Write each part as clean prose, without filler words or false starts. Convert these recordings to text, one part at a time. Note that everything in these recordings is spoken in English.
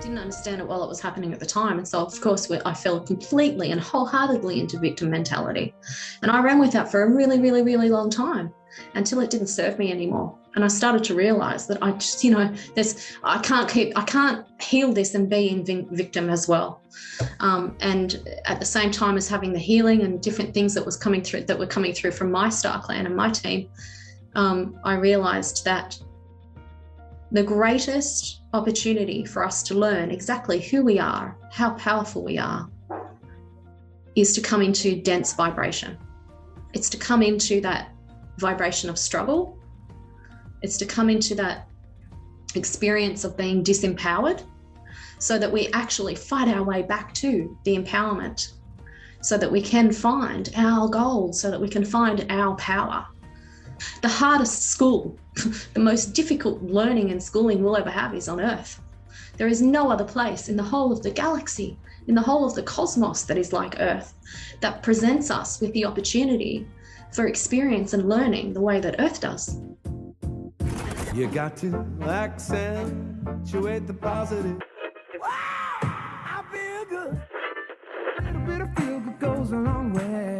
didn't understand it while it was happening at the time. And so, of course, I fell completely and wholeheartedly into victim mentality. And I ran with that for a really, really, really long time until it didn't serve me anymore. And I started to realize that I just, I can't heal this and be in victim as well. And at the same time as having the healing and different things that were coming through from my star clan and my team, I realized that the greatest opportunity for us to learn exactly who we are, how powerful we are, is to come into dense vibration. It's to come into that vibration of struggle. It's to come into that experience of being disempowered so that we actually fight our way back to the empowerment, so that we can find our goals, so that we can find our power. The hardest school, the most difficult learning and schooling we'll ever have is on Earth. There is no other place in the whole of the galaxy, in the whole of the cosmos that is like Earth, that presents us with the opportunity for experience and learning the way that Earth does. You got to accentuate the positive. Wow, I feel good. A little bit of feel good goes a long way.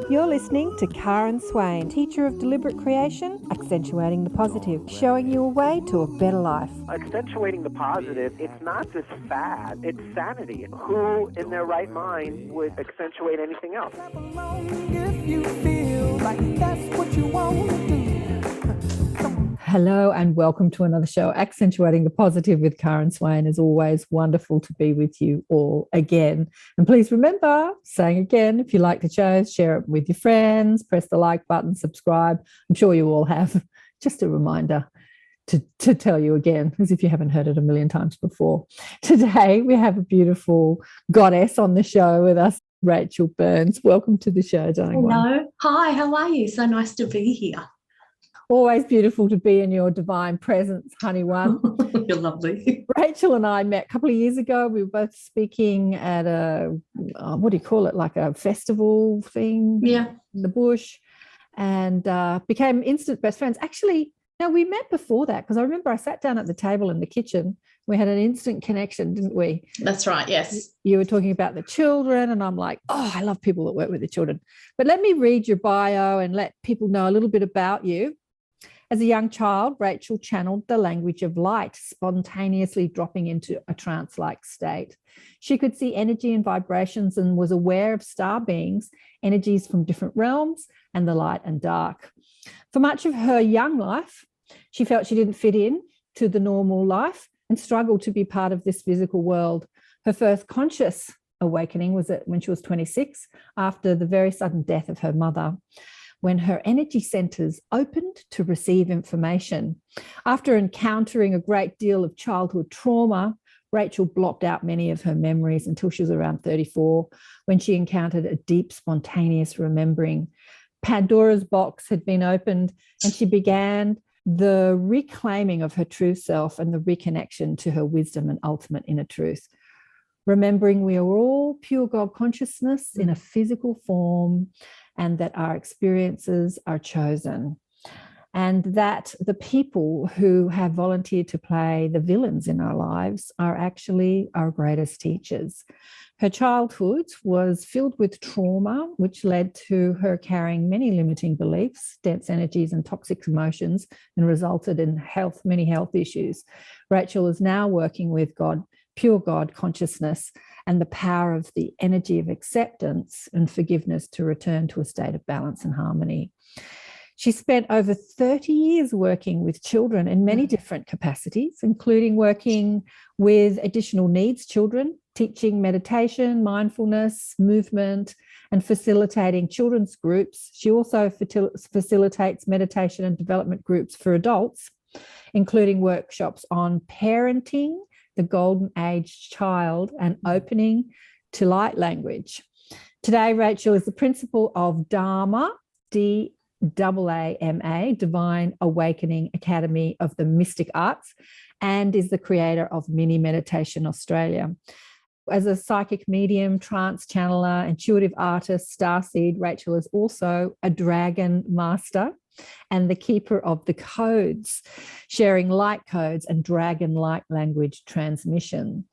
You're listening to Karen Swain, teacher of deliberate creation, accentuating the positive, showing you a way to a better life. Accentuating the positive, it's not just fad, it's sanity. Who in their right mind would accentuate anything else? If you feel like that's what you want to do. Hello and welcome to another show, Accentuating the Positive with Karen Swain. As always, wonderful to be with you all again. And please remember, saying again, if you like the show, share it with your friends, press the like button, subscribe. I'm sure you all have. Just a reminder to tell you again, as if you haven't heard it a million times before. Today, we have a beautiful goddess on the show with us, Rachael Burns. Welcome to the show, darling. Hello. Hi, how are you? So nice to be here. Always beautiful to be in your divine presence, honey one. You're lovely. Rachael and I met a couple of years ago. We were both speaking at a, what do you call it, like a festival thing in the bush, and became instant best friends. Actually, no, we met before that because I remember I sat down at the table in the kitchen. We had an instant connection, didn't we? That's right, yes. You were talking about the children and I'm like, oh, I love people that work with the children. But let me read your bio and let people know a little bit about you. As a young child, Rachael channeled the language of light, spontaneously dropping into a trance-like state. She could see energy and vibrations and was aware of star beings, energies from different realms, and the light and dark. For much of her young life, she felt she didn't fit in to the normal life and struggled to be part of this physical world. Her first conscious awakening was when she was 26, after the very sudden death of her mother, when her energy centers opened to receive information. After encountering a great deal of childhood trauma, Rachael blocked out many of her memories until she was around 34, when she encountered a deep, spontaneous remembering. Pandora's box had been opened, and she began the reclaiming of her true self and the reconnection to her wisdom and ultimate inner truth. Remembering we are all pure God consciousness in a physical form, and that our experiences are chosen, and that the people who have volunteered to play the villains in our lives are actually our greatest teachers. Her childhood was filled with trauma, which led to her carrying many limiting beliefs, dense energies, and toxic emotions, and resulted in many health issues. Rachael is now working with God, pure God consciousness, and the power of the energy of acceptance and forgiveness to return to a state of balance and harmony. She spent over 30 years working with children in many different capacities, including working with additional needs children, teaching meditation, mindfulness, movement, and facilitating children's groups. She also facilitates meditation and development groups for adults, including workshops on parenting, the golden age child, and opening to light language. Today, Rachael is the principal of D.A.A.M.A, D.A.A.M.A, Divine Awakening Academy of the Mystic Arts, and is the creator of Mini Meditation Australia. As a psychic medium, trance channeler, intuitive artist, StarSeed, Rachael is also a dragon master. and the keeper of the codes, sharing light codes and dragon light language transmission.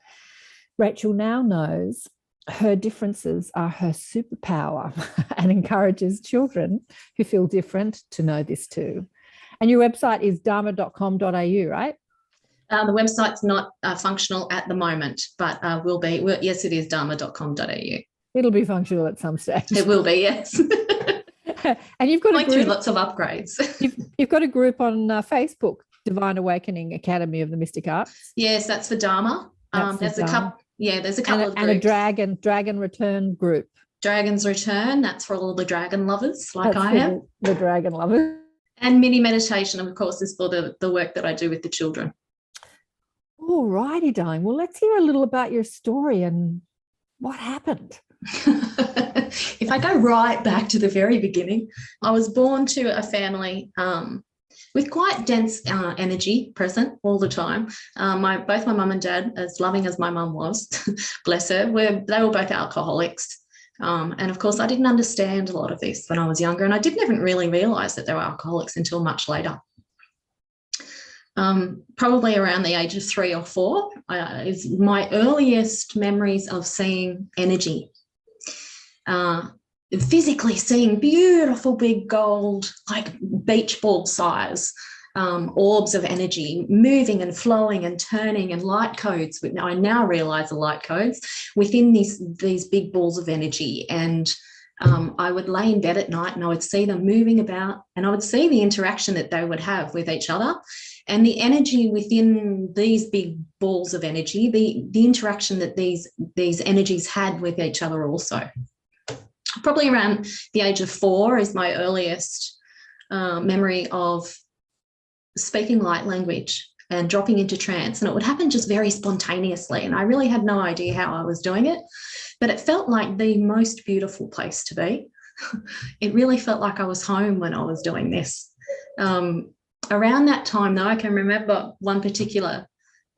Rachael now knows her differences are her superpower and encourages children who feel different to know this too. And your website is dharma.com.au, right? The website's not functional at the moment, but will be. Yes, it is dharma.com.au. It'll be functional at some stage. It will be, yes. And you've got going through lots of upgrades. you've got a group on Facebook, Divine Awakening Academy of the Mystic Arts. Yes, that's for Dharma. There's a couple. Yeah, there's a couple of groups. And a dragon return group. Dragon's Return. That's for all the dragon lovers, like that's I am. The dragon lovers. And mini meditation, of course, is for the work that I do with the children. All righty, darling. Well, let's hear a little about your story and what happened. If I go right back to the very beginning, I was born to a family with quite dense energy present all the time. Both my mum and dad, as loving as my mum was, bless her, they were both alcoholics. And of course, I didn't understand a lot of this when I was younger, and I didn't even really realise that they were alcoholics until much later. Probably around the age of 3 or 4 is my earliest memories of seeing energy. Physically seeing beautiful big gold, like beach ball size orbs of energy moving and flowing and turning, and light codes. I now realise the light codes within these big balls of energy. And I would lay in bed at night and I would see them moving about, and I would see the interaction that they would have with each other, and the energy within these big balls of energy, the interaction that these energies had with each other also. Probably around the age of 4 is my earliest memory of speaking light language and dropping into trance. And it would happen just very spontaneously. And I really had no idea how I was doing it, but it felt like the most beautiful place to be. It really felt like I was home when I was doing this. Around that time, though, I can remember one particular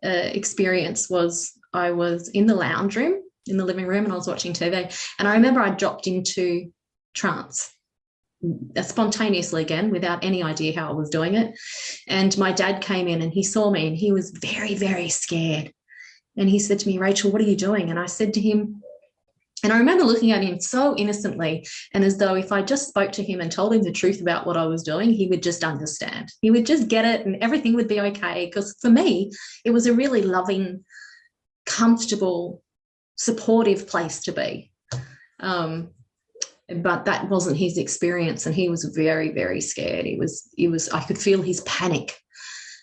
experience was I was in the lounge room, in the living room, and I was watching TV. And I remember I dropped into trance spontaneously again, without any idea how I was doing it. And my dad came in and he saw me and he was very, very scared. And he said to me, "Rachael, what are you doing?" And I said to him, and I remember looking at him so innocently, and as though if I just spoke to him and told him the truth about what I was doing, he would just understand. He would just get it and everything would be okay. Because for me, it was a really loving, comfortable, supportive place to be. But that wasn't his experience, and he was very, very scared. He was, I could feel his panic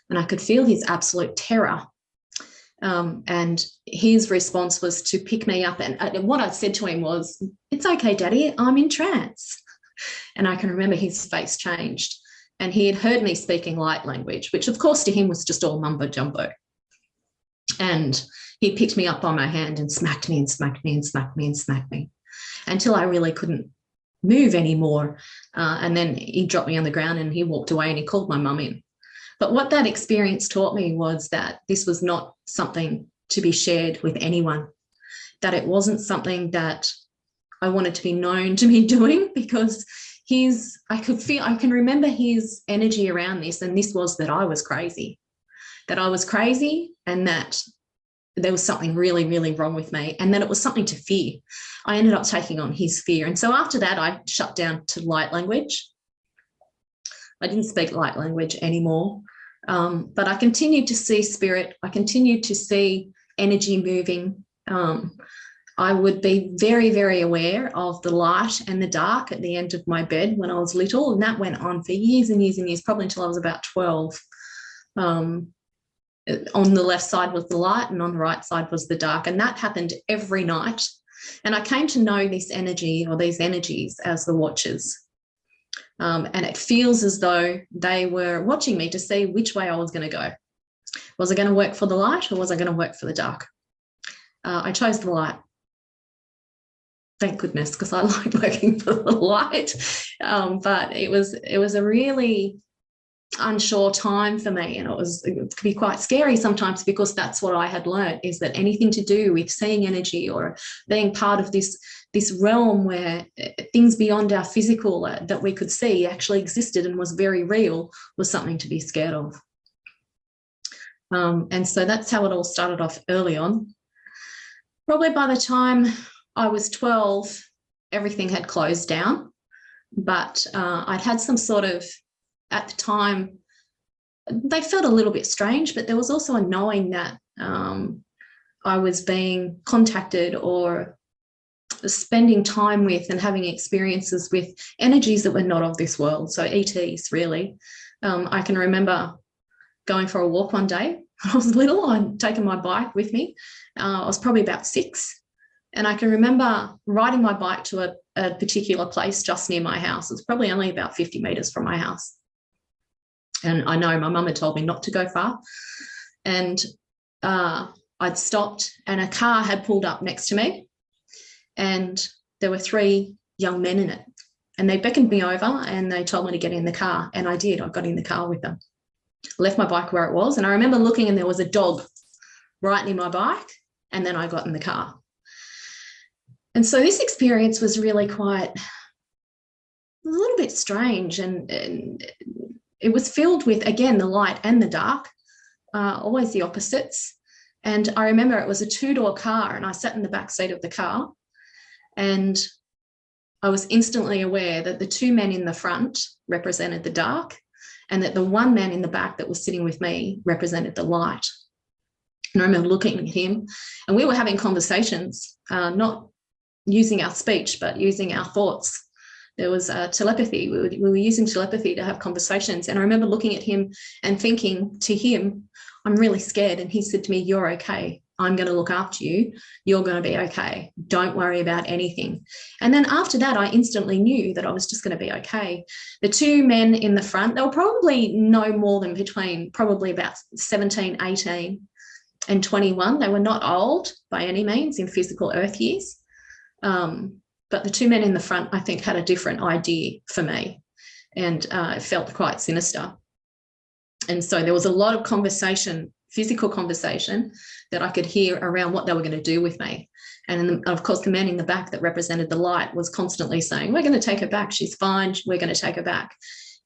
and I could feel his absolute terror. And his response was to pick me up. And what I said to him was, "It's okay, Daddy, I'm in trance." And I can remember his face changed, and he had heard me speaking light language, which of course to him was just all mumbo jumbo. And he picked me up by my hand and smacked me and smacked me and smacked me and smacked me until I really couldn't move anymore. And then he dropped me on the ground and he walked away and he called my mum in. But what that experience taught me was that this was not something to be shared with anyone, that it wasn't something that I wanted to be known to be doing, because I can remember his energy around this, and this was that I was crazy, and that there was something really, really wrong with me, and that it was something to fear. I ended up taking on his fear. And so after that, I shut down to light language. I didn't speak light language anymore. But I continued to see spirit. I continued to see energy moving. I would be very, very aware of the light and the dark at the end of my bed when I was little. And that went on for years and years and years, probably until I was about 12. On the left side was the light and on the right side was the dark. And that happened every night. And I came to know this energy, or these energies, as the watchers. And it feels as though they were watching me to see which way I was going to go. Was I going to work for the light, or was I going to work for the dark? I chose the light. Thank goodness, because I like working for the light. But it was a really unsure time for me, and it could be quite scary sometimes, because that's what I had learned, is that anything to do with seeing energy or being part of this this realm where things beyond our physical that we could see actually existed and was very real was something to be scared of. And so that's how it all started off early on. Probably by the time I was 12, everything had closed down, but I'd had some sort of, at the time, they felt a little bit strange, but there was also a knowing that I was being contacted or spending time with and having experiences with energies that were not of this world, so ETs really. I can remember going for a walk one day. When I was little, I'd taken my bike with me. I was probably about 6. And I can remember riding my bike to a particular place just near my house. It was probably only about 50 metres from my house. And I know my mum had told me not to go far. And I'd stopped and a car had pulled up next to me. And there were 3 young men in it. And they beckoned me over and they told me to get in the car. And I did. I got in the car with them. Left my bike where it was, and I remember looking and there was a dog right near my bike, and then I got in the car. And so this experience was really quite a little bit strange, and it was filled with, again, the light and the dark, always the opposites. And I remember it was a 2-door car, and I sat in the back seat of the car, and I was instantly aware that the 2 men in the front represented the dark, and that the 1 man in the back that was sitting with me represented the light. And I remember looking at him, and we were having conversations, not using our speech, but using our thoughts. There was telepathy. We were using telepathy to have conversations. And I remember looking at him and thinking to him, I'm really scared. And he said to me, you're okay. I'm going to look after you. You're going to be okay. Don't worry about anything. And then after that, I instantly knew that I was just going to be okay. The 2 men in the front, they were probably no more than between probably about 17, 18 and 21. They were not old by any means in physical earth years. But the 2 men in the front, I think, had a different idea for me, and it felt quite sinister. And so there was a lot of conversation, physical conversation, that I could hear around what they were going to do with me. And of course, the man in the back that represented the light was constantly saying, we're going to take her back. She's fine. We're going to take her back.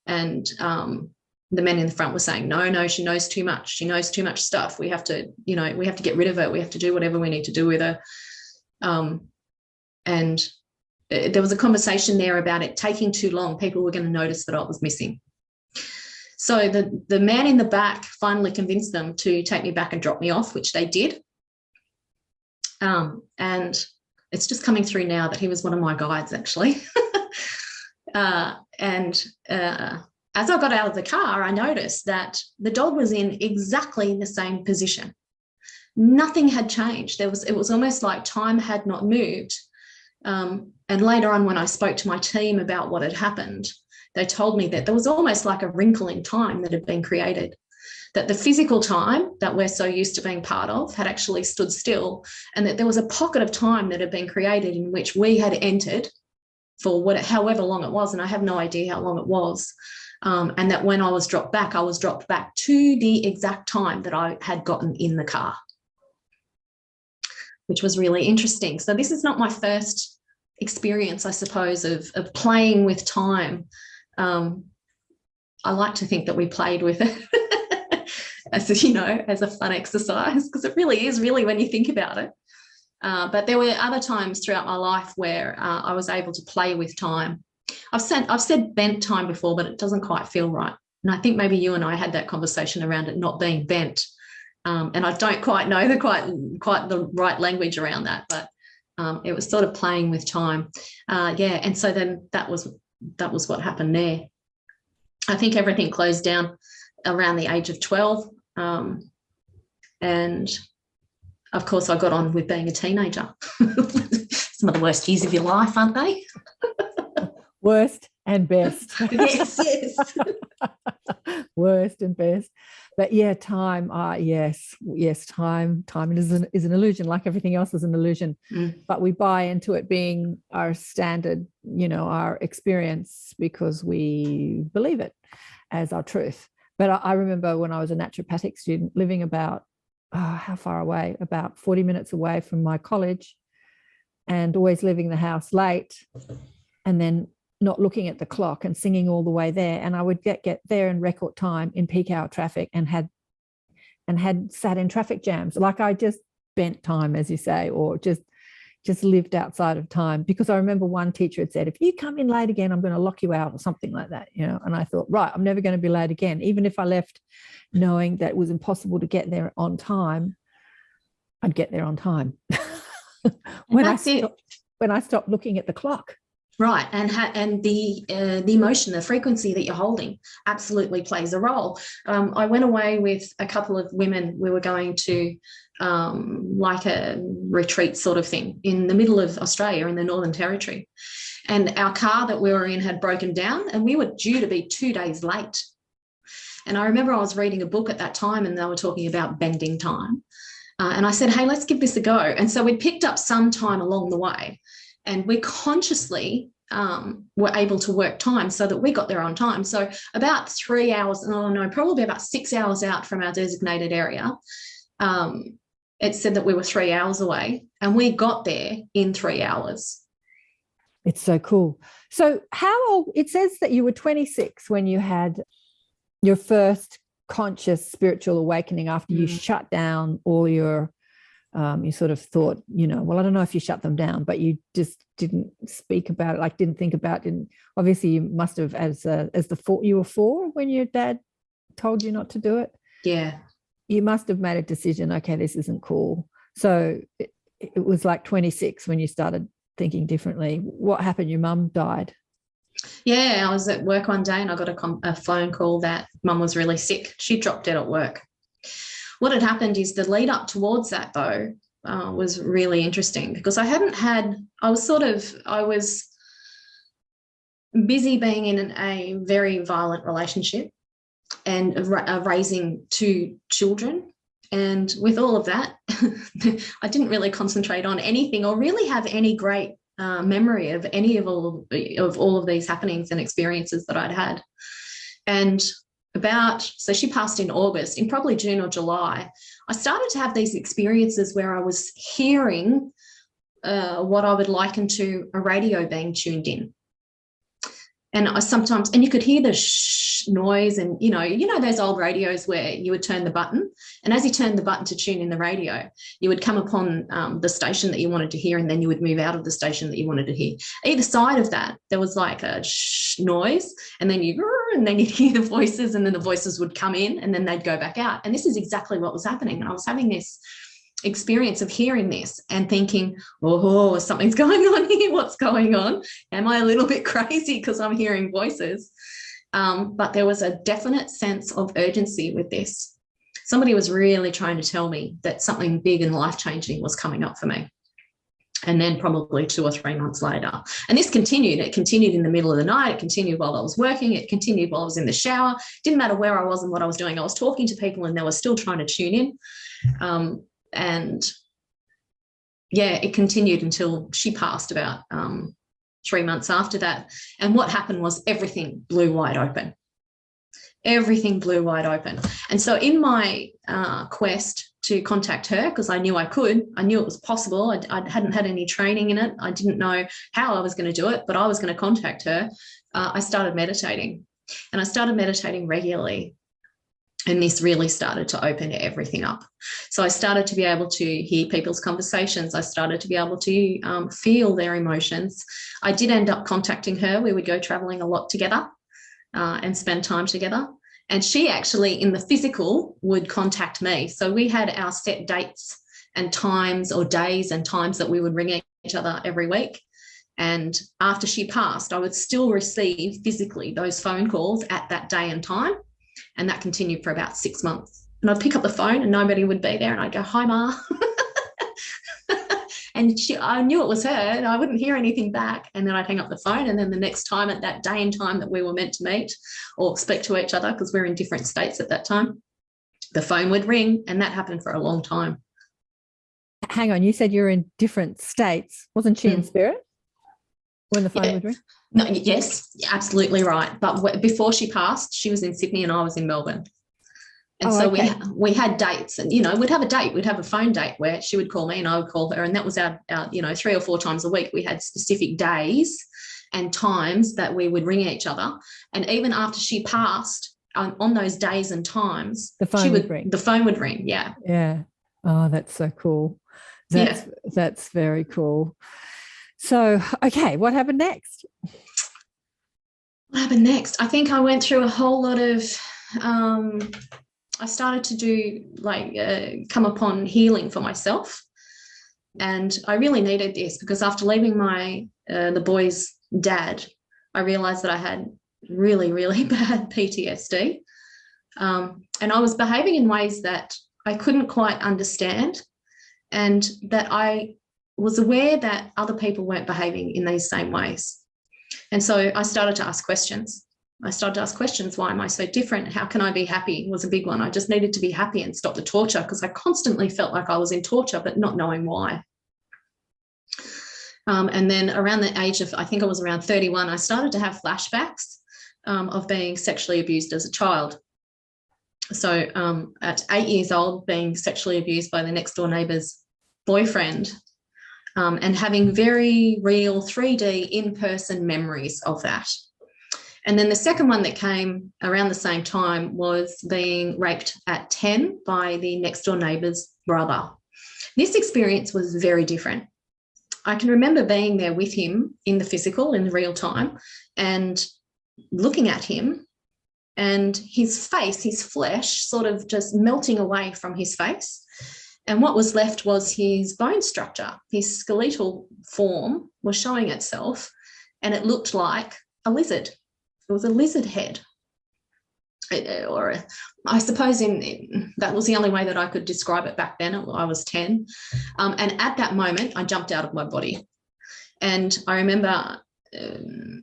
And the men in the front were saying, no, she knows too much. She knows too much stuff. We have to, we have to get rid of her. We have to do whatever we need to do with her. And there was a conversation there about it taking too long. People were going to notice that I was missing. So the man in the back finally convinced them to take me back and drop me off, which they did. And it's just coming through now that he was one of my guides, actually. As I got out of the car, I noticed that the dog was in exactly the same position. Nothing had changed. It was almost like time had not moved. And later on, when I spoke to my team about what had happened, they told me that there was almost like a wrinkle in time that had been created, that the physical time that we're so used to being part of had actually stood still, and that there was a pocket of time that had been created in which we had entered for however long it was, and I have no idea how long it was, and that when I was dropped back to the exact time that I had gotten in the car, which was really interesting. So this is not my first experience, I suppose, of playing with time. I like to think that we played with it as a fun exercise, because it really is, when you think about it. But there were other times throughout my life where I was able to play with time. I've said bent time before, but it doesn't quite feel right. And I think maybe you and I had that conversation around it not being bent. And I don't quite know quite the right language around that, but it was sort of playing with time. And so then that was what happened there. I think everything closed down around the age of 12. And of course, I got on with being a teenager. Some of the worst years of your life, aren't they? Worst and best. Yes. Worst and best. But yeah, time, time is an illusion, like everything else is an illusion. But we buy into it being our standard, our experience, because we believe it as our truth. But I remember when I was a naturopathic student living about, how far away? About 40 minutes away from my college. and always leaving the house late, and then not looking at the clock and singing all the way there. And I would get there in record time in peak hour traffic, and had sat in traffic jams. Like I just spent time, as you say, or just lived outside of time. Because I remember one teacher had said, if you come in late again, I'm going to lock you out, or something like that, you know. And I thought, right, I'm never going to be late again. Even if I left knowing that it was impossible to get there on time, I'd get there on time. when I stopped looking at the clock. Right, and the emotion, the frequency that you're holding, absolutely plays a role. I went away with a couple of women. We were going to like a retreat sort of thing in the middle of Australia, in the Northern Territory, and our car that we were in had broken down, and we were due to be 2 days late. And I remember I was reading a book at that time, and they were talking about bending time, and I said, hey, let's give this a go. And so we picked up some time along the way. And we consciously were able to work time so that we got there on time. So about 3 hours, probably about 6 hours out from our designated area, it said that we were 3 hours away, and we got there in 3 hours. It's so cool. So how old, it says that you were 26 when you had your first conscious spiritual awakening after you shut down all your you sort of thought, you know, well, I don't know if you shut them down, but you just didn't speak about it, like didn't think about it. And obviously you must have, you were 4 when your dad told you not to do it. Yeah. You must have made a decision, okay, this isn't cool. So it was like 26 when you started thinking differently. What happened? Your mum died. Yeah, I was at work one day and I got a phone call that mum was really sick. She dropped dead at work. What had happened is the lead up towards that, though, was really interesting, because I was busy being in a very violent relationship and raising 2 children. And with all of that, I didn't really concentrate on anything or really have any great memory of any of all of these happenings and experiences that I'd had. And so she passed in August. In probably June or July, I started to have these experiences where I was hearing what I would liken to a radio being tuned in. And you could hear the noise, and you know those old radios where you would turn the button, and as you turned the button to tune in the radio, you would come upon the station that you wanted to hear, and then you would move out of the station that you wanted to hear. Either side of that, there was like a noise, and then you'd hear the voices, and then the voices would come in, and then they'd go back out. And this is exactly what was happening. And I was having this experience of hearing this and thinking, oh, something's going on here. What's going on? Am I a little bit crazy because I'm hearing voices? But there was a definite sense of urgency with this. Somebody was really trying to tell me that something big and life-changing was coming up for me. And then probably 2 or 3 months later. And this continued. It continued in the middle of the night. It continued while I was working. It continued while I was in the shower. Didn't matter where I was and what I was doing. I was talking to people and they were still trying to tune in. And yeah, it continued until she passed about 3 months after that. And what happened was everything blew wide open. Everything blew wide open. And so in my quest to contact her, because I knew I could, I knew it was possible. I hadn't had any training in it. I didn't know how I was going to do it, but I was going to contact her. I started meditating, and I started meditating regularly. And this really started to open everything up. So I started to be able to hear people's conversations. I started to be able to feel their emotions. I did end up contacting her. We would go traveling a lot together and spend time together. And she actually, in the physical, would contact me. So we had our set dates and times, or days and times, that we would ring each other every week. And after she passed, I would still receive physically those phone calls at that day and time. And that continued for about 6 months. And I'd pick up the phone and nobody would be there. And I'd go, hi, Ma. And I knew it was her, and I wouldn't hear anything back. And then I'd hang up the phone. And then the next time, at that day and time that we were meant to meet or speak to each other, because we're in different states at that time, the phone would ring. And that happened for a long time. Hang on, you said you're in different states. Wasn't she in spirit when the phone would ring? No, yes, absolutely right. But before she passed, she was in Sydney and I was in Melbourne. And Oh, so okay. we had dates, and, we'd have a date. We'd have a phone date where she would call me and I would call her. And that was our 3 or 4 times a week. We had specific days and times that we would ring each other. And even after she passed, on those days and times, The phone would ring. The phone would ring. Yeah. Yeah. Oh, that's so cool. That's very cool. So, okay, what happened next? What happened next? I think I went through a whole lot of, I started to do come upon healing for myself. And I really needed this because after leaving the boy's dad, I realized that I had really, really bad PTSD. And I was behaving in ways that I couldn't quite understand, and that I was aware that other people weren't behaving in these same ways. And so I started to ask questions. Why am I so different? How can I be happy? Was a big one. I just needed to be happy and stop the torture, because I constantly felt like I was in torture, but not knowing why. And then around the age of, I think I was around 31, I started to have flashbacks of being sexually abused as a child. So at 8 years old, being sexually abused by the next door neighbour's boyfriend, and having very real 3D in-person memories of that. And then the second one that came around the same time was being raped at 10 by the next door neighbour's brother. This experience was very different. I can remember being there with him in the physical, in the real time, and looking at him, and his face, his flesh, sort of just melting away from his face. And what was left was his bone structure. His skeletal form was showing itself, and it looked like a lizard. It was a lizard head. I suppose that was the only way that I could describe it back then. I was 10. And at that moment, I jumped out of my body. And I remember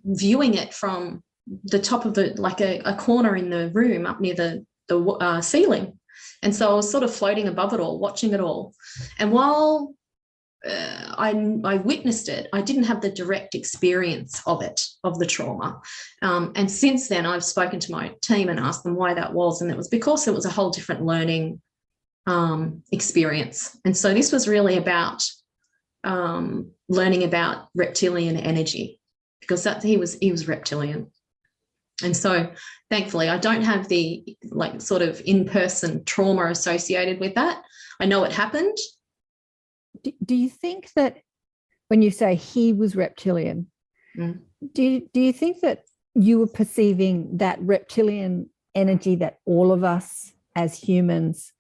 viewing it from the top of a corner in the room up near the ceiling. And so I was sort of floating above it all, watching it all. And while I witnessed it, I didn't have the direct experience of the trauma. And since then, I've spoken to my team and asked them why that was. And it was because it was a whole different learning experience. And so this was really about learning about reptilian energy, because he was reptilian. And so thankfully, I don't have the sort of in-person trauma associated with that. I know it happened. Do you think that when you say he was reptilian, do you think that you were perceiving that reptilian energy that all of us as humans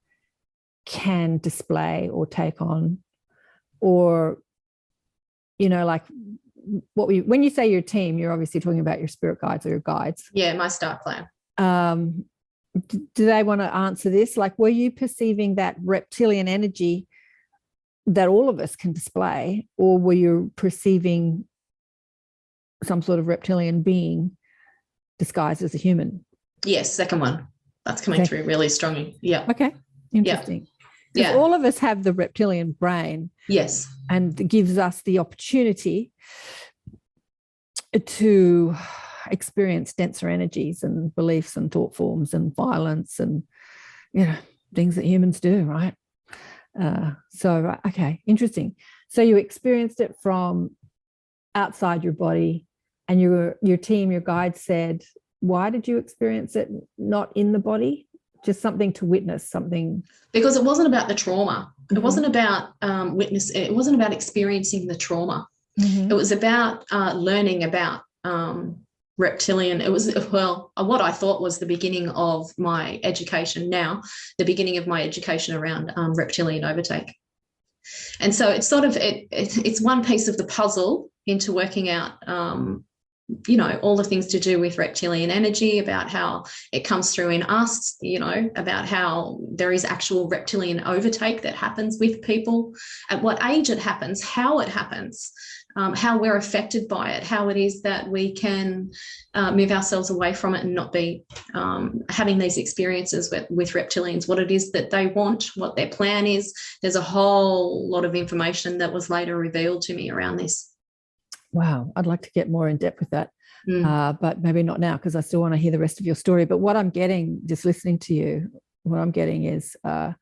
can display or take on? Or, when you say your team, you're obviously talking about your spirit guides or your guides. Yeah, my star plan. Do they want to answer this? Were you perceiving that reptilian energy that all of us can display, or were you perceiving some sort of reptilian being disguised as a human? Yes, second one. That's coming through really strongly. Yeah. Okay. Interesting. Because all of us have the reptilian brain. Yes. And it gives us the opportunity to experience denser energies and beliefs and thought forms and violence and, things that humans do, right? Okay, interesting. So you experienced it from outside your body, and your team, your guide said, why did you experience it not in the body? Just something to witness, something. Because it wasn't about the trauma. Mm-hmm. It wasn't about it wasn't about experiencing the trauma. Mm-hmm. It was about learning about reptilian. It was, what I thought was the beginning of my education now, the beginning of my education around reptilian overtake. And so it's sort of, it's one piece of the puzzle into working out, all the things to do with reptilian energy, about how it comes through in us, about how there is actual reptilian overtake that happens with people, at what age it happens, how it happens, how we're affected by it, how it is that we can move ourselves away from it and not be having these experiences with reptilians, what it is that they want, what their plan is. There's a whole lot of information that was later revealed to me around this. Wow, I'd like to get more in depth with that, but maybe not now, because I still want to hear the rest of your story. But what I'm getting just listening to you I'm getting is the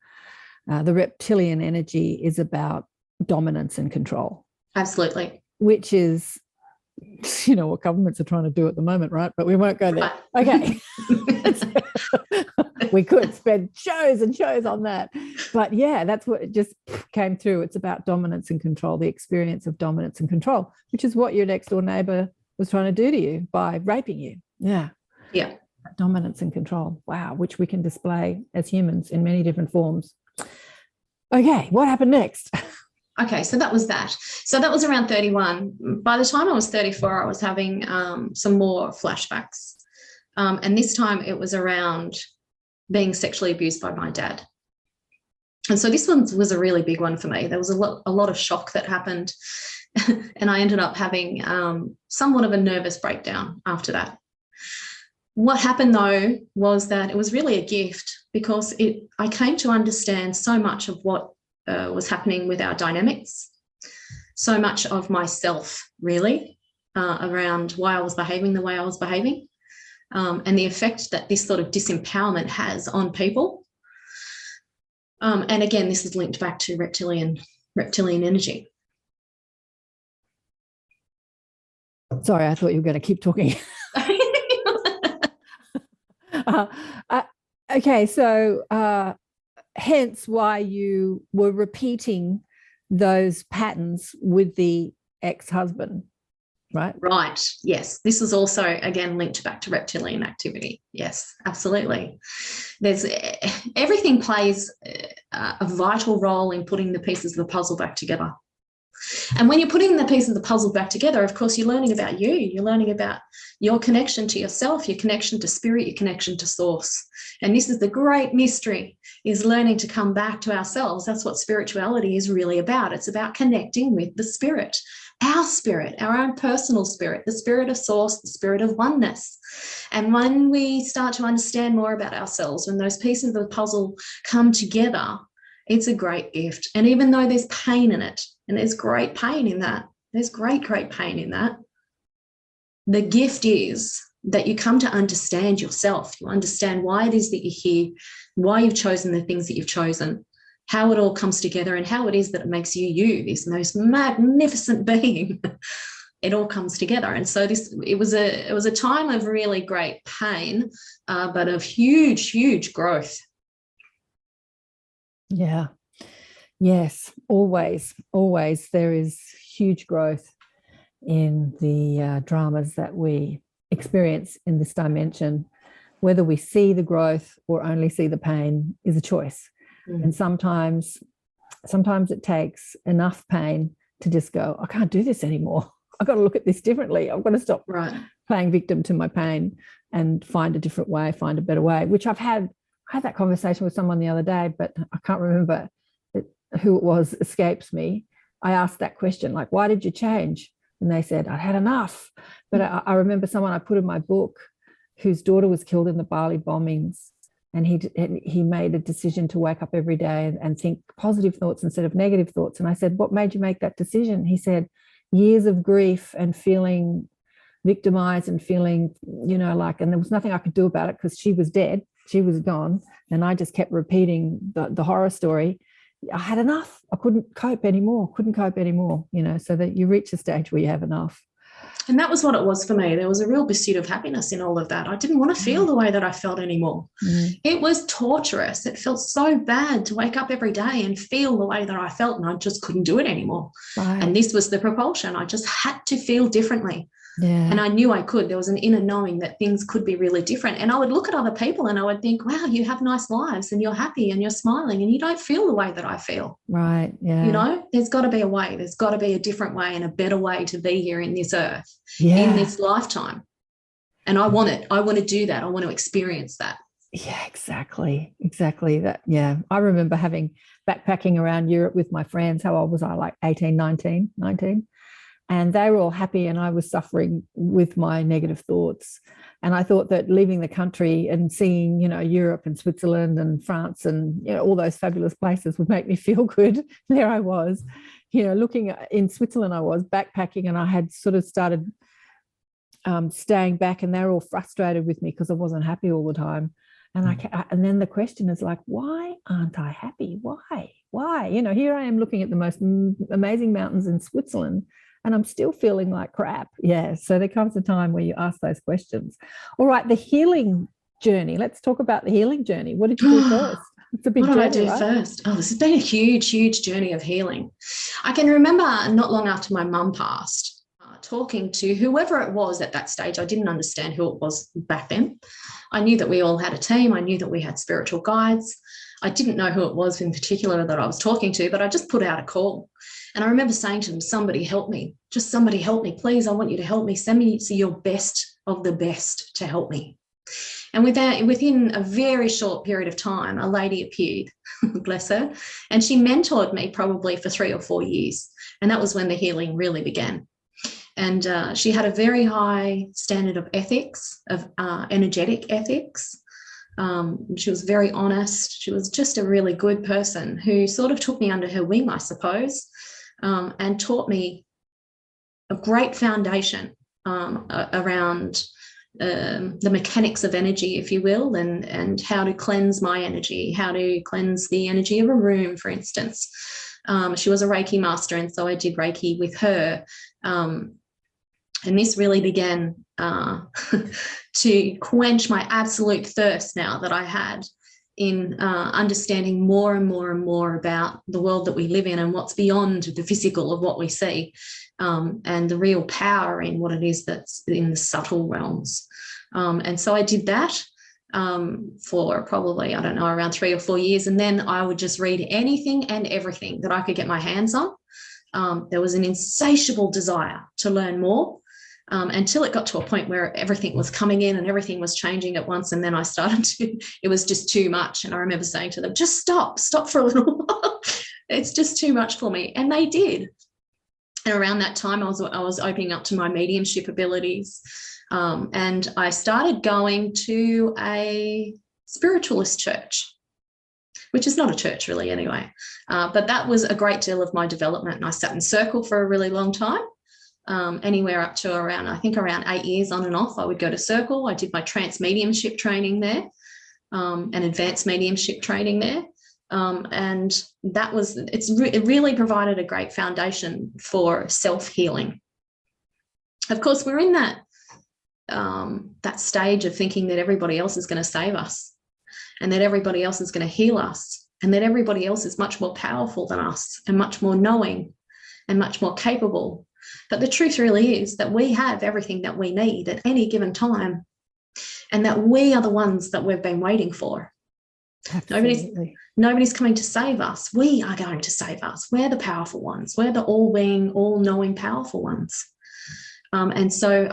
reptilian energy is about dominance and control. Absolutely. Which is, you know, what governments are trying to do at the moment, right? But we won't go there. Right. Okay. We could spend shows and shows on that. But yeah, that's what it just came through. It's about dominance and control, the experience of dominance and control, which is what your next door neighbor was trying to do to you by raping you. Yeah. Yeah. Dominance and control. Wow. Which we can display as humans in many different forms. Okay. What happened next? Okay, so that was that. So that was around 31. By the time I was 34, I was having some more flashbacks. And this time it was around being sexually abused by my dad. And so this one was a really big one for me. There was a lot of shock that happened. And I ended up having somewhat of a nervous breakdown after that. What happened, though, was that it was really a gift because I came to understand so much of what was happening with our dynamics, so much of myself really around why I was behaving the way I was behaving, and the effect that this sort of disempowerment has on people. And again, this is linked back to reptilian energy. Sorry, I thought you were going to keep talking. Okay, so hence why you were repeating those patterns with the ex-husband, right? Right, yes. This is also, again, linked back to reptilian activity. Yes, absolutely. Everything plays a vital role in putting the pieces of the puzzle back together. And when you're putting the pieces of the puzzle back together, of course, you're learning about you. You're learning about your connection to yourself, your connection to spirit, your connection to source. And this is the great mystery, is learning to come back to ourselves. That's what spirituality is really about. It's about connecting with the spirit, our own personal spirit, the spirit of source, the spirit of oneness. And when we start to understand more about ourselves, when those pieces of the puzzle come together, it's a great gift. And even though there's pain in it, and there's great pain in that, there's great pain in that, the gift is that you come to understand yourself. You understand why it is that you're here, why you've chosen the things that you've chosen, how it all comes together, and how it is that it makes you, this most magnificent being. It all comes together. And so it was a time of really great pain, but of huge growth. Yeah. Yes, always there is huge growth in the dramas that we experience in this dimension. Whether we see the growth or only see the pain is a choice. And sometimes it takes enough pain to just go, I can't do this anymore. I've got to look at this differently. I've got to stop playing victim to my pain and find a different way, find a better way, which I had that conversation with someone the other day, but I can't remember who it was, escapes me. I asked that question, like, why did you change? And they said, I had enough. But I remember someone I put in my book whose daughter was killed in the Bali bombings, and he made a decision to wake up every day and think positive thoughts instead of negative thoughts. And I said, what made you make that decision? He said, years of grief and feeling victimized and feeling, and there was nothing I could do about it because she was dead. She was gone. And I just kept repeating the horror story. I had enough. I couldn't cope anymore, so that you reach a stage where you have enough. And that was what it was for me. There was a real pursuit of happiness in all of that. I didn't want to feel the way that I felt anymore. It was torturous. It felt so bad to wake up every day and feel the way that I felt, and I just couldn't do it anymore. Right. And this was the propulsion. I just had to feel differently. Yeah. And I knew I could. There was an inner knowing that things could be really different. And I would look at other people and I would think, wow, you have nice lives and you're happy and you're smiling and you don't feel the way that I feel. Right. Yeah. There's got to be a way. There's got to be a different way and a better way to be here in this earth, in this lifetime. And I want it. I want to do that. I want to experience that. Yeah, exactly. That. Yeah. I remember backpacking around Europe with my friends. How old was I? Like 18, 19. And they were all happy and I was suffering with my negative thoughts. And I thought that leaving the country and seeing, Europe and Switzerland and France and, all those fabulous places would make me feel good. There I was, looking in Switzerland, I was backpacking and I had sort of started staying back, and they were all frustrated with me because I wasn't happy all the time. And and then the question is like, why aren't I happy? Why? You know, here I am looking at the most amazing mountains in Switzerland, and I'm still feeling like crap. Yeah. So there comes a time where you ask those questions. All right, the healing journey. Let's talk about the healing journey. What did you do first? It's a big journey. What did I do first? Oh, this has been a huge, huge journey of healing. I can remember not long after my mum passed, talking to whoever it was at that stage. I didn't understand who it was back then. I knew that we all had a team. I knew that we had spiritual guides. I didn't know who it was in particular that I was talking to, but I just put out a call. And I remember saying to them, somebody help me. Just somebody help me. Please, I want you to help me. Send me your best of the best to help me. And within a very short period of time, a lady appeared, bless her, and she mentored me probably for 3 or 4 years. And that was when the healing really began. And she had a very high standard of ethics, of energetic ethics. She was very honest. She was just a really good person who sort of took me under her wing, I suppose, and taught me a great foundation around the mechanics of energy, if you will, and how to cleanse my energy, how to cleanse the energy of a room, for instance. She was a Reiki master, and so I did Reiki with her. And this really began to quench my absolute thirst now that I had in understanding more and more and more about the world that we live in and what's beyond the physical of what we see, and the real power in what it is that's in the subtle realms. And so I did that for probably, I don't know, around 3 or 4 years. And then I would just read anything and everything that I could get my hands on. There was an insatiable desire to learn more. Until it got to a point where everything was coming in and everything was changing at once. And then I started to, it was just too much. And I remember saying to them, just stop for a little while. It's just too much for me. And they did. And around that time, I was opening up to my mediumship abilities. And I started going to a spiritualist church, which is not a church really anyway. But that was a great deal of my development. And I sat in circle for a really long time. Anywhere up to around 8 years on and off, I would go to circle. I did my trance mediumship training there, and advanced mediumship training there. And that was, it really provided a great foundation for self-healing. Of course, we're in that stage of thinking that everybody else is going to save us, and that everybody else is going to heal us, and that everybody else is much more powerful than us, and much more knowing, and much more capable. But the truth really is that we have everything that we need at any given time, and that we are the ones that we've been waiting for. Nobody's coming to save us. We are going to save us. We're the powerful ones. We're the all-being, all-knowing, powerful ones. And so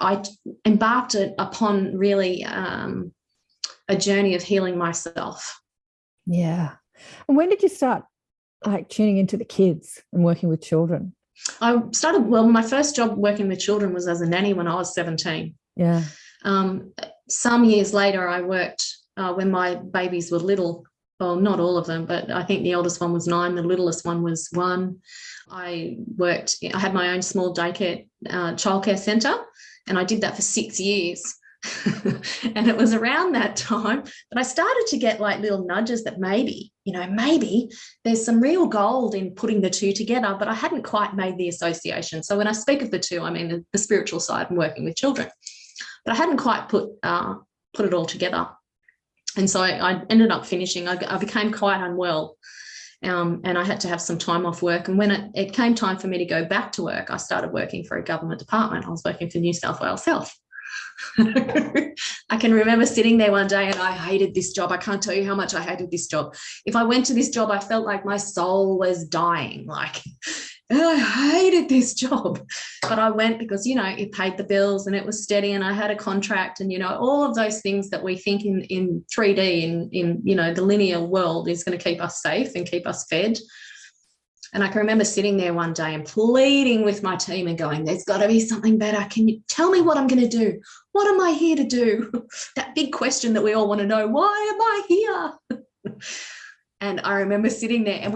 I embarked upon really a journey of healing myself. Yeah. And when did you start tuning into the kids and working with children? I started, my first job working with children was as a nanny when I was 17. Yeah. Some years later, I worked when my babies were little. Well, not all of them, but I think the oldest one was 9. The littlest one was 1. I had my own small daycare childcare centre, and I did that for 6 years. And it was around that time that I started to get little nudges that maybe there's some real gold in putting the two together, but I hadn't quite made the association. So when I speak of the two, I mean the spiritual side and working with children, but I hadn't quite put it all together. And so I ended up finishing. I became quite unwell, and I had to have some time off work. And when it came time for me to go back to work, I started working for a government department. I was working for New South Wales Health. I can remember sitting there one day, and I hated this job. I can't tell you how much I hated this job. If I went to this job, I felt like my soul was dying. I hated this job. But I went because, it paid the bills and it was steady, and I had a contract, and, all of those things that we think in 3D, in the linear world is going to keep us safe and keep us fed. And I can remember sitting there one day and pleading with my team and going, there's got to be something better. Can you tell me what I'm going to do? What am I here to do? That big question that we all want to know, why am I here? And I remember sitting there, and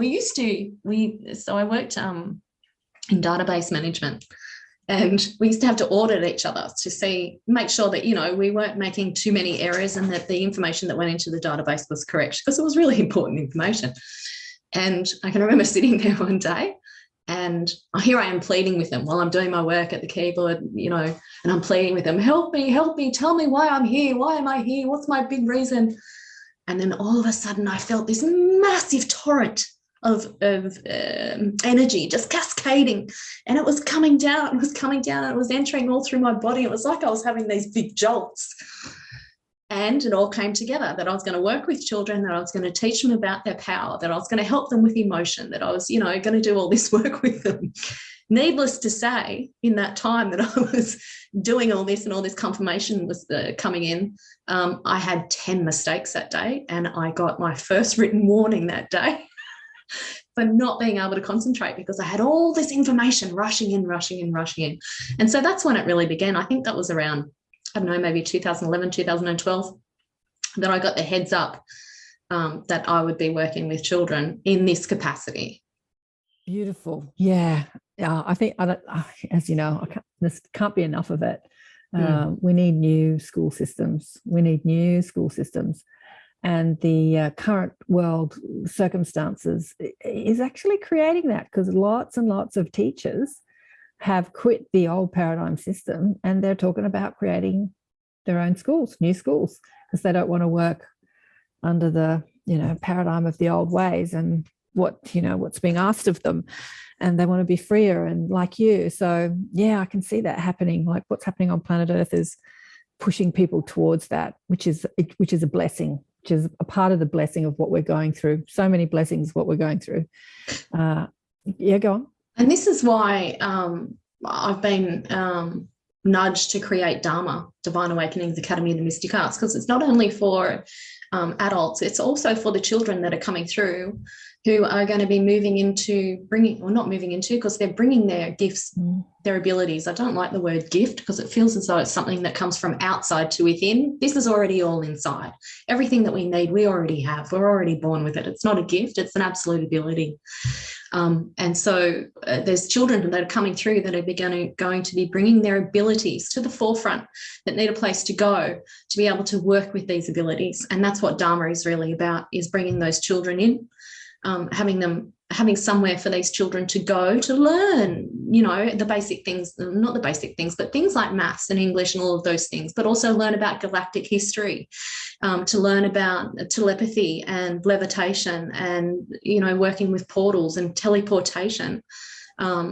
so I worked in database management. And we used to have to audit each other to make sure that, you know, we weren't making too many errors and that the information that went into the database was correct, because it was really important information. And I can remember sitting there one day, and here I am pleading with them while I'm doing my work at the keyboard, you know, and I'm pleading with them, help me, tell me why I'm here. Why am I here? What's my big reason? And then all of a sudden I felt this massive torrent of energy just cascading, and it was coming down, and it was entering all through my body. It was like I was having these big jolts. And it all came together that I was going to work with children, that I was going to teach them about their power, that I was going to help them with emotion, that I was, you know, going to do all this work with them. Needless to say, in that time that I was doing all this and all this confirmation was coming in, I had 10 mistakes that day, and I got my first written warning that day for not being able to concentrate, because I had all this information rushing in. And so that's when it really began. I think that was around, I don't know, maybe 2011, 2012, that I got the heads up that I would be working with children in this capacity. Beautiful. Yeah. I think, as you know, this can't be enough of it. We need new school systems. And the current world circumstances is actually creating that, because lots and lots of teachers have quit the old paradigm system, and they're talking about creating their own schools, new schools, because they don't want to work under the, you know, paradigm of the old ways and what's being asked of them, and they want to be freer and like you. So yeah, I can see that happening. Like what's happening on planet Earth is pushing people towards that, which is a blessing, which is a part of the blessing of what we're going through. So many blessings, what we're going through. Yeah, go on. And this is why I've been nudged to create D.A.A.M.A, Divine Awakenings Academy of the Mystic Arts, because it's not only for adults, it's also for the children that are coming through, who are going to be moving into because they're bringing their gifts, their abilities. I don't like the word gift, because it feels as though it's something that comes from outside to within. This is already all inside. Everything that we need, we already have. We're already born with it. It's not a gift, it's an absolute ability. And so there's children that are coming through that are going to be bringing their abilities to the forefront, that need a place to go to be able to work with these abilities. And that's what D.A.A.M.A is really about, is bringing those children in, having somewhere for these children to go to learn, you know, the basic things, not the basic things, but things like maths and English and all of those things, but also learn about galactic history, to learn about telepathy and levitation and, you know, working with portals and teleportation,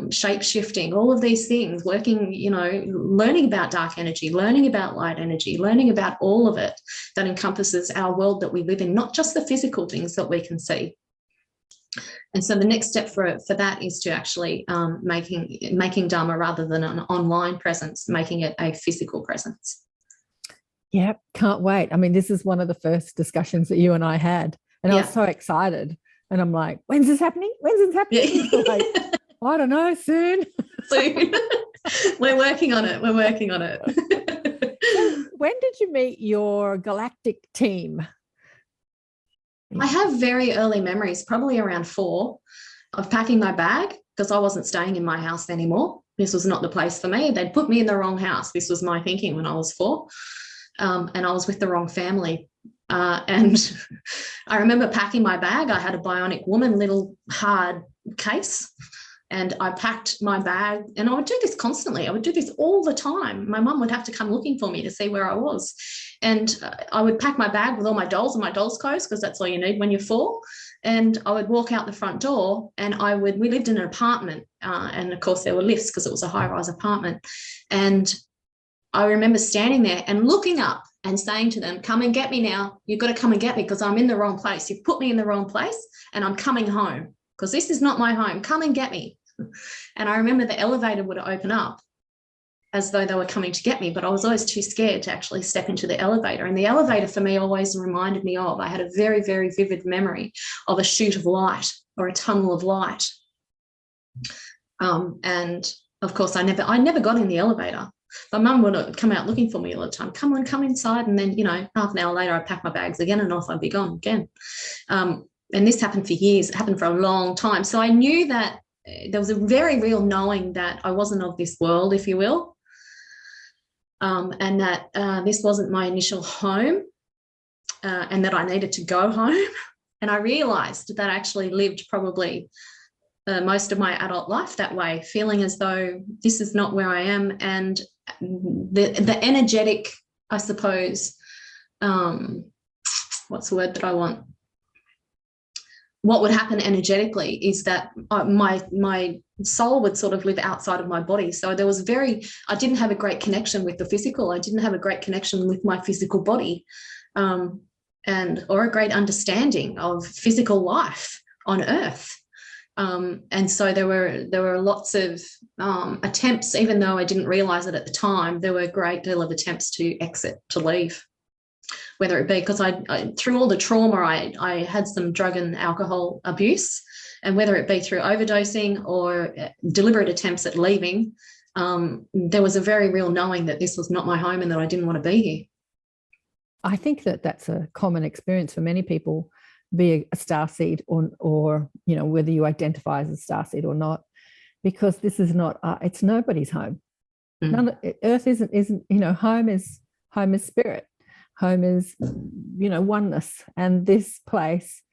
shape-shifting, all of these things, working, you know, learning about dark energy, learning about light energy, learning about all of it that encompasses our world that we live in, not just the physical things that we can see. And so the next step for that is to actually making D.A.A.M.A rather than an online presence, making it a physical presence. Yeah, can't wait. I mean, this is one of the first discussions that you and I had, and I was so excited. And I'm like, when's this happening? Yeah. Like, I don't know, soon. We're working on it. So when did you meet your galactic team? I have very early memories, probably around 4, of packing my bag, because I wasn't staying in my house anymore. This was not the place for me. They'd put me in the wrong house. This was my thinking when I was 4. And I was with the wrong family. And I remember packing my bag. I had a Bionic Woman little hard case, and I packed my bag, and I would do this constantly. I would do this all the time. My mum would have to come looking for me to see where I was. And I would pack my bag with all my dolls and my dolls' clothes, because that's all you need when you're 4. And I would walk out the front door, and we lived in an apartment. And of course there were lifts, because it was a high-rise apartment. And I remember standing there and looking up and saying to them, come and get me now. You've got to come and get me, because I'm in the wrong place. You've put me in the wrong place, and I'm coming home, because this is not my home. Come and get me. And I remember the elevator would open up as though they were coming to get me, but I was always too scared to actually step into the elevator. And the elevator for me always reminded me I had a very, very vivid memory of a chute of light or a tunnel of light. And of course, I never got in the elevator. My mum would come out looking for me all the time. Come on, come inside. And then, you know, half an hour later, I'd pack my bags again and off I'd be gone again. And this happened for years. It happened for a long time. So I knew that there was a very real knowing that I wasn't of this world, if you will, and that this wasn't my initial home, and that I needed to go home. And I realized that I actually lived probably most of my adult life that way, feeling as though this is not where I am. And the energetic, I suppose, what's the word that I want? What would happen energetically is that my soul would sort of live outside of my body. So there was I didn't have a great connection with the physical. I didn't have a great connection with my physical body, or a great understanding of physical life on Earth. And so there were lots of attempts, even though I didn't realize it at the time, there were a great deal of attempts to exit, to leave, whether it be because I through all the trauma, I had some drug and alcohol abuse, and whether it be through overdosing or deliberate attempts at leaving, there was a very real knowing that this was not my home and that I didn't want to be here. I think that that's a common experience for many people, be a starseed or you know, whether you identify as a starseed or not, because this is not it's nobody's home. Earth isn't you know, home is spirit, home is, you know, oneness, and this place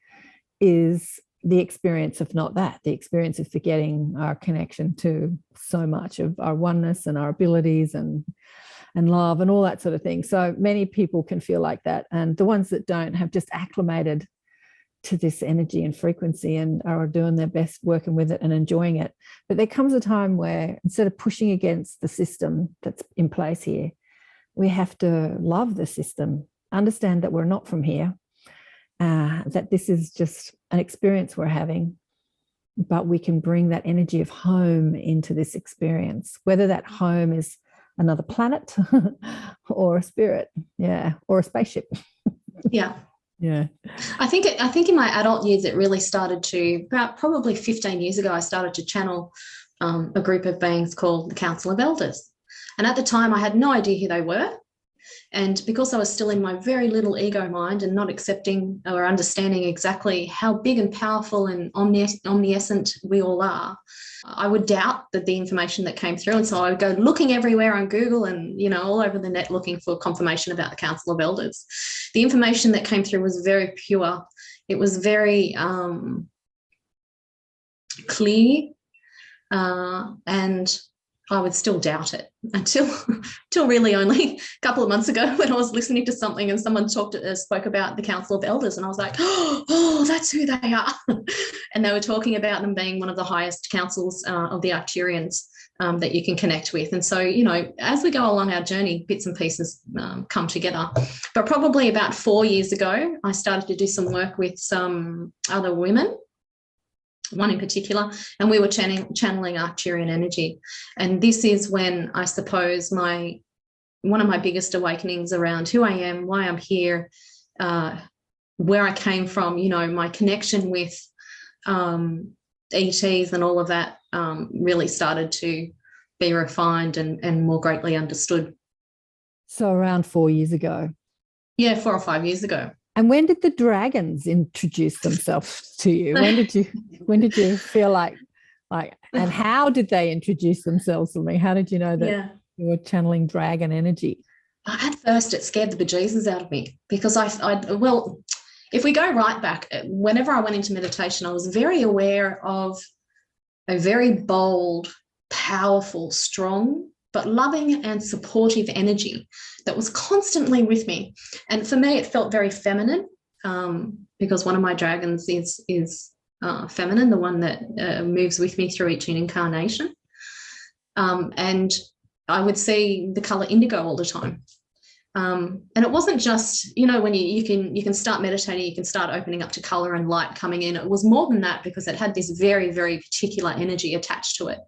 is the experience of not that, the experience of forgetting our connection to so much of our oneness and our abilities and love and all that sort of thing. So many people can feel like that, and the ones that don't have just acclimated to this energy and frequency and are doing their best working with it and enjoying it. But there comes a time where instead of pushing against the system that's in place here, we have to love the system, understand that we're not from here, that this is just an experience we're having, but we can bring that energy of home into this experience, whether that home is another planet or a spirit, or a spaceship. Yeah. I think in my adult years, it really started to, about probably 15 years ago, I started to channel a group of beings called the Council of Elders. And at the time, I had no idea who they were. And because I was still in my very little ego mind and not accepting or understanding exactly how big and powerful and omniscient we all are, I would doubt that the information that came through. And so I would go looking everywhere on Google and, you know, all over the net looking for confirmation about the Council of Elders. The information that came through was very pure. It was very clear, and I would still doubt it until really only a couple of months ago when I was listening to something and someone spoke about the Council of Elders, and I was like, oh, that's who they are. And they were talking about them being one of the highest councils of the Arcturians that you can connect with. And so, you know, as we go along our journey, bits and pieces come together. But probably about 4 years ago, I started to do some work with some other women, one in particular, and we were channeling Arcturian energy. And this is when I suppose one of my biggest awakenings around who I am, why I'm here, where I came from, you know, my connection with ETs and all of that really started to be refined and more greatly understood. So around 4 years ago. Yeah, 4 or 5 years ago. And when did the dragons introduce themselves to you? When did you feel like, and how did they introduce themselves to me? How did you know that you were channeling dragon energy? At first, it scared the bejesus out of me because well, if we go right back, whenever I went into meditation, I was very aware of a very bold, powerful, strong, but loving and supportive energy that was constantly with me. And for me, it felt very feminine because one of my dragons is feminine, the one that moves with me through each incarnation. And I would see the color indigo all the time. And it wasn't just, you know, when you can start meditating, you can start opening up to color and light coming in. It was more than that because it had this very, very particular energy attached to it.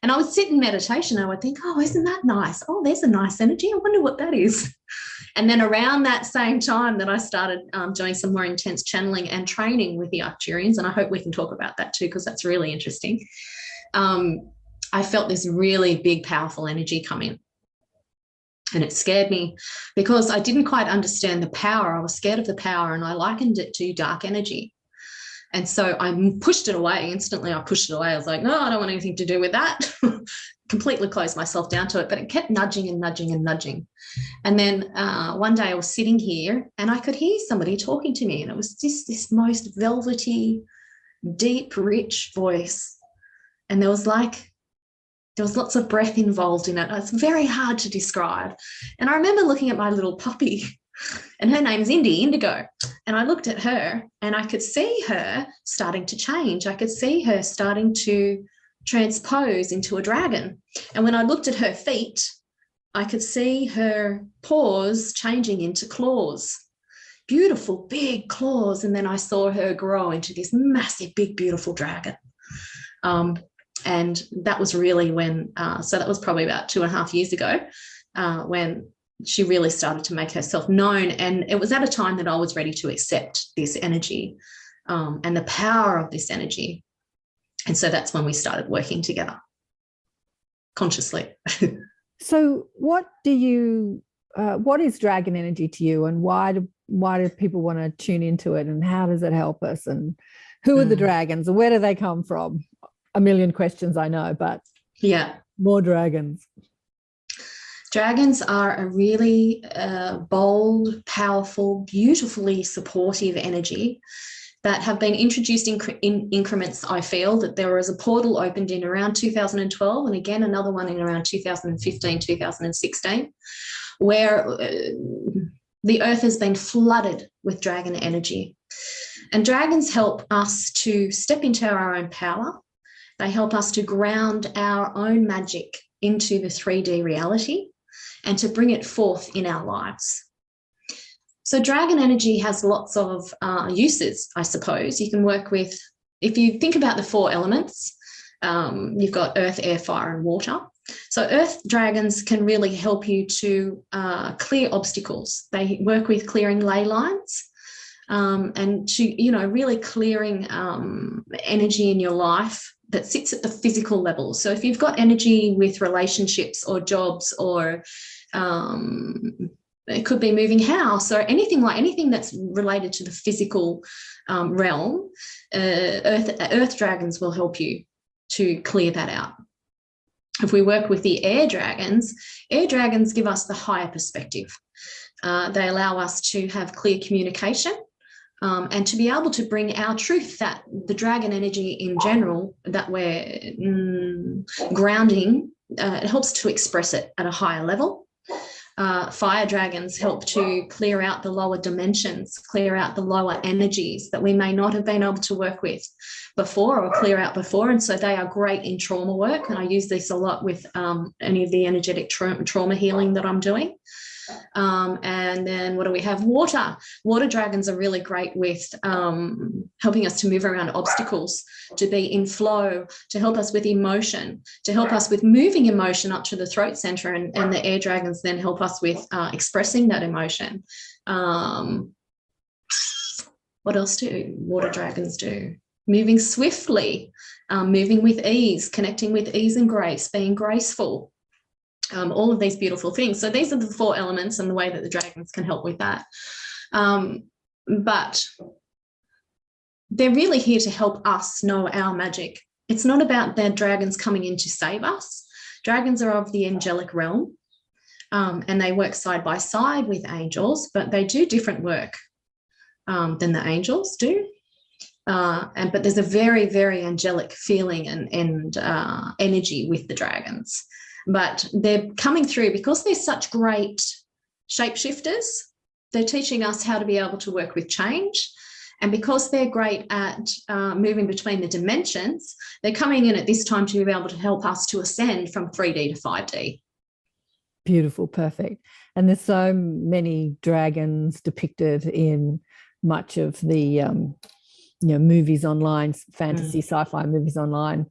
And I would sit in meditation and I would think, oh, isn't that nice? Oh, there's a nice energy. I wonder what that is. And then around that same time that I started doing some more intense channeling and training with the Arcturians, and I hope we can talk about that too because that's really interesting, I felt this really big, powerful energy come in. And it scared me because I didn't quite understand the power. I was scared of the power and I likened it to dark energy. And so I pushed it away instantly. I pushed it away. I was like, no, I don't want anything to do with that. Completely closed myself down to it, but it kept nudging and nudging and nudging. And then one day I was sitting here and I could hear somebody talking to me, and it was just this most velvety, deep, rich voice. And there was lots of breath involved in it. It's very hard to describe. And I remember looking at my little puppy, and her name's Indigo. And I looked at her and I could see her starting to change. I could see her starting to transpose into a dragon. And when I looked at her feet, I could see her paws changing into claws, beautiful big claws. And then I saw her grow into this massive, big, beautiful dragon. And that was really when, so that was probably about 2.5 years ago, when she really started to make herself known. And it was at a time that I was ready to accept this energy and the power of this energy. And so that's when we started working together consciously. So what is dragon energy to you, and why do people want to tune into it, and how does it help us, and who are the dragons, and where do they come from? A million questions, I know, but yeah, more dragons. Dragons are a really bold, powerful, beautifully supportive energy that have been introduced in increments. I feel that there was a portal opened in around 2012, and again another one in around 2015, 2016, where the earth has been flooded with dragon energy. And dragons help us to step into our own power. They help us to ground our own magic into the 3D reality and to bring it forth in our lives. So dragon energy has lots of uses, I suppose. You can work with, if you think about the 4 elements, you've got earth, air, fire, and water. So earth dragons can really help you to clear obstacles. They work with clearing ley lines and to, really clearing energy in your life that sits at the physical level. So if you've got energy with relationships or jobs, or it could be moving house, or anything that's related to the physical realm, earth dragons will help you to clear that out. If we work with the air dragons give us the higher perspective. They allow us to have clear communication and to be able to bring our truth, that the dragon energy in general that we're grounding, it helps to express it at a higher level. Fire dragons help to clear out the lower dimensions, clear out the lower energies that we may not have been able to work with before or clear out before. And so they are great in trauma work. And I use this a lot with any of the energetic trauma healing that I'm doing. And then what do we have? Water. Water dragons are really great with helping us to move around obstacles, to be in flow, to help us with emotion, to help us with moving emotion up to the throat center. And the air dragons then help us with expressing that emotion. What else do water dragons do? Moving swiftly, moving with ease, connecting with ease and grace, being graceful. All of these beautiful things. So these are the 4 elements and the way that the dragons can help with that. But they're really here to help us know our magic. It's not about their dragons coming in to save us. Dragons are of the angelic realm, and they work side by side with angels, but they do different work than the angels do. But there's a very, very angelic feeling and energy with the dragons. But they're coming through because they're such great shapeshifters. They're teaching us how to be able to work with change. And because they're great at moving between the dimensions, they're coming in at this time to be able to help us to ascend from 3D to 5D. Beautiful, perfect. And there's so many dragons depicted in much of the movies online, fantasy, sci-fi movies online.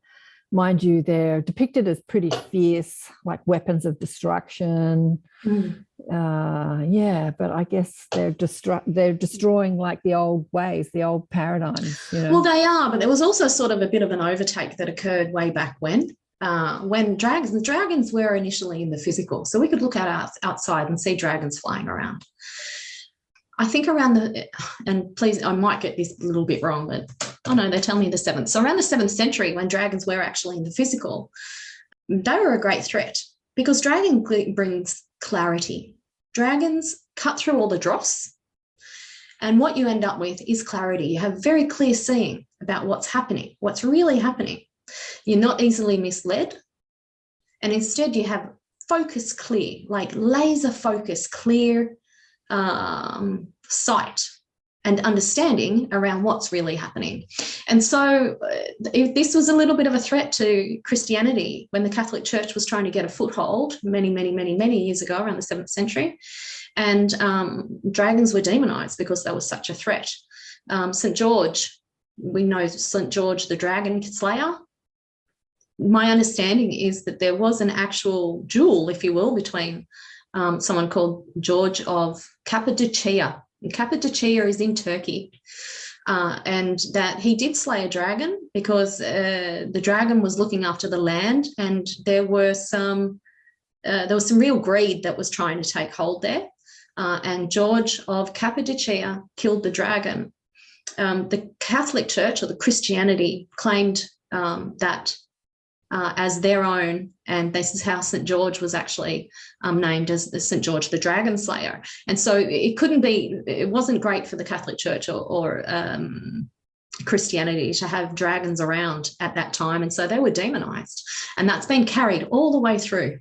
Mind you, they're depicted as pretty fierce, like weapons of destruction. But I guess they're destroying like the old ways, the old paradigms. Well, they are, but there was also sort of a bit of an overtake that occurred way back when the dragons were initially in the physical. So we could look outside and see dragons flying around. I think and please, I might get this a little bit wrong, but oh no, they tell me the 7th. So around the 7th century, when dragons were actually in the physical, they were a great threat because dragon brings clarity. Dragons cut through all the dross, and what you end up with is clarity. You have very clear seeing about what's happening, what's really happening. You're not easily misled, and instead you have focus clear, like laser focus, clear sight and understanding around what's really happening. And so if this was a little bit of a threat to Christianity when the Catholic Church was trying to get a foothold many, many, many, many years ago, around the 7th century, and dragons were demonized because they were such a threat. St. George, we know St. George the Dragon Slayer. My understanding is that there was an actual duel, if you will, between someone called George of Cappadocia. Cappadocia is in Turkey, and that he did slay a dragon because the dragon was looking after the land, and there was some real greed that was trying to take hold there. And George of Cappadocia killed the dragon. The Catholic Church, or the Christianity, claimed that as their own, and this is how St. George was actually named as the St. George the Dragon Slayer. And so it wasn't great for the Catholic Church or Christianity to have dragons around at that time, and so they were demonized, and that's been carried all the way through.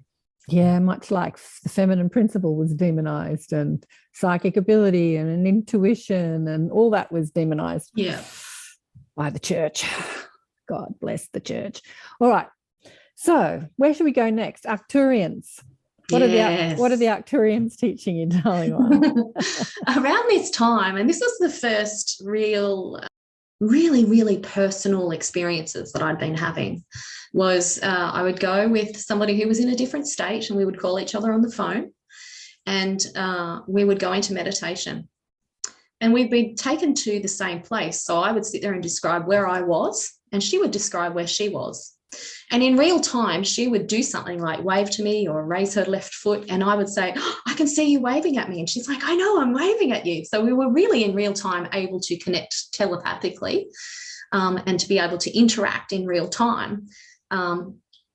Yeah, much like the feminine principle was demonized, and psychic ability and intuition and all that was demonized by the church. God bless the church. All right. So where should we go next? Arcturians. What are the Arcturians teaching you, darling? Around this time, and this was the first real, really, really personal experiences that I'd been having, was I would go with somebody who was in a different state, and we would call each other on the phone, and we would go into meditation. And we'd be taken to the same place. So I would sit there and describe where I was, and she would describe where she was. And in real time, she would do something like wave to me or raise her left foot, and I would say, oh, I can see you waving at me. And she's like, I know, I'm waving at you. So we were really in real time able to connect telepathically and to be able to interact in real time,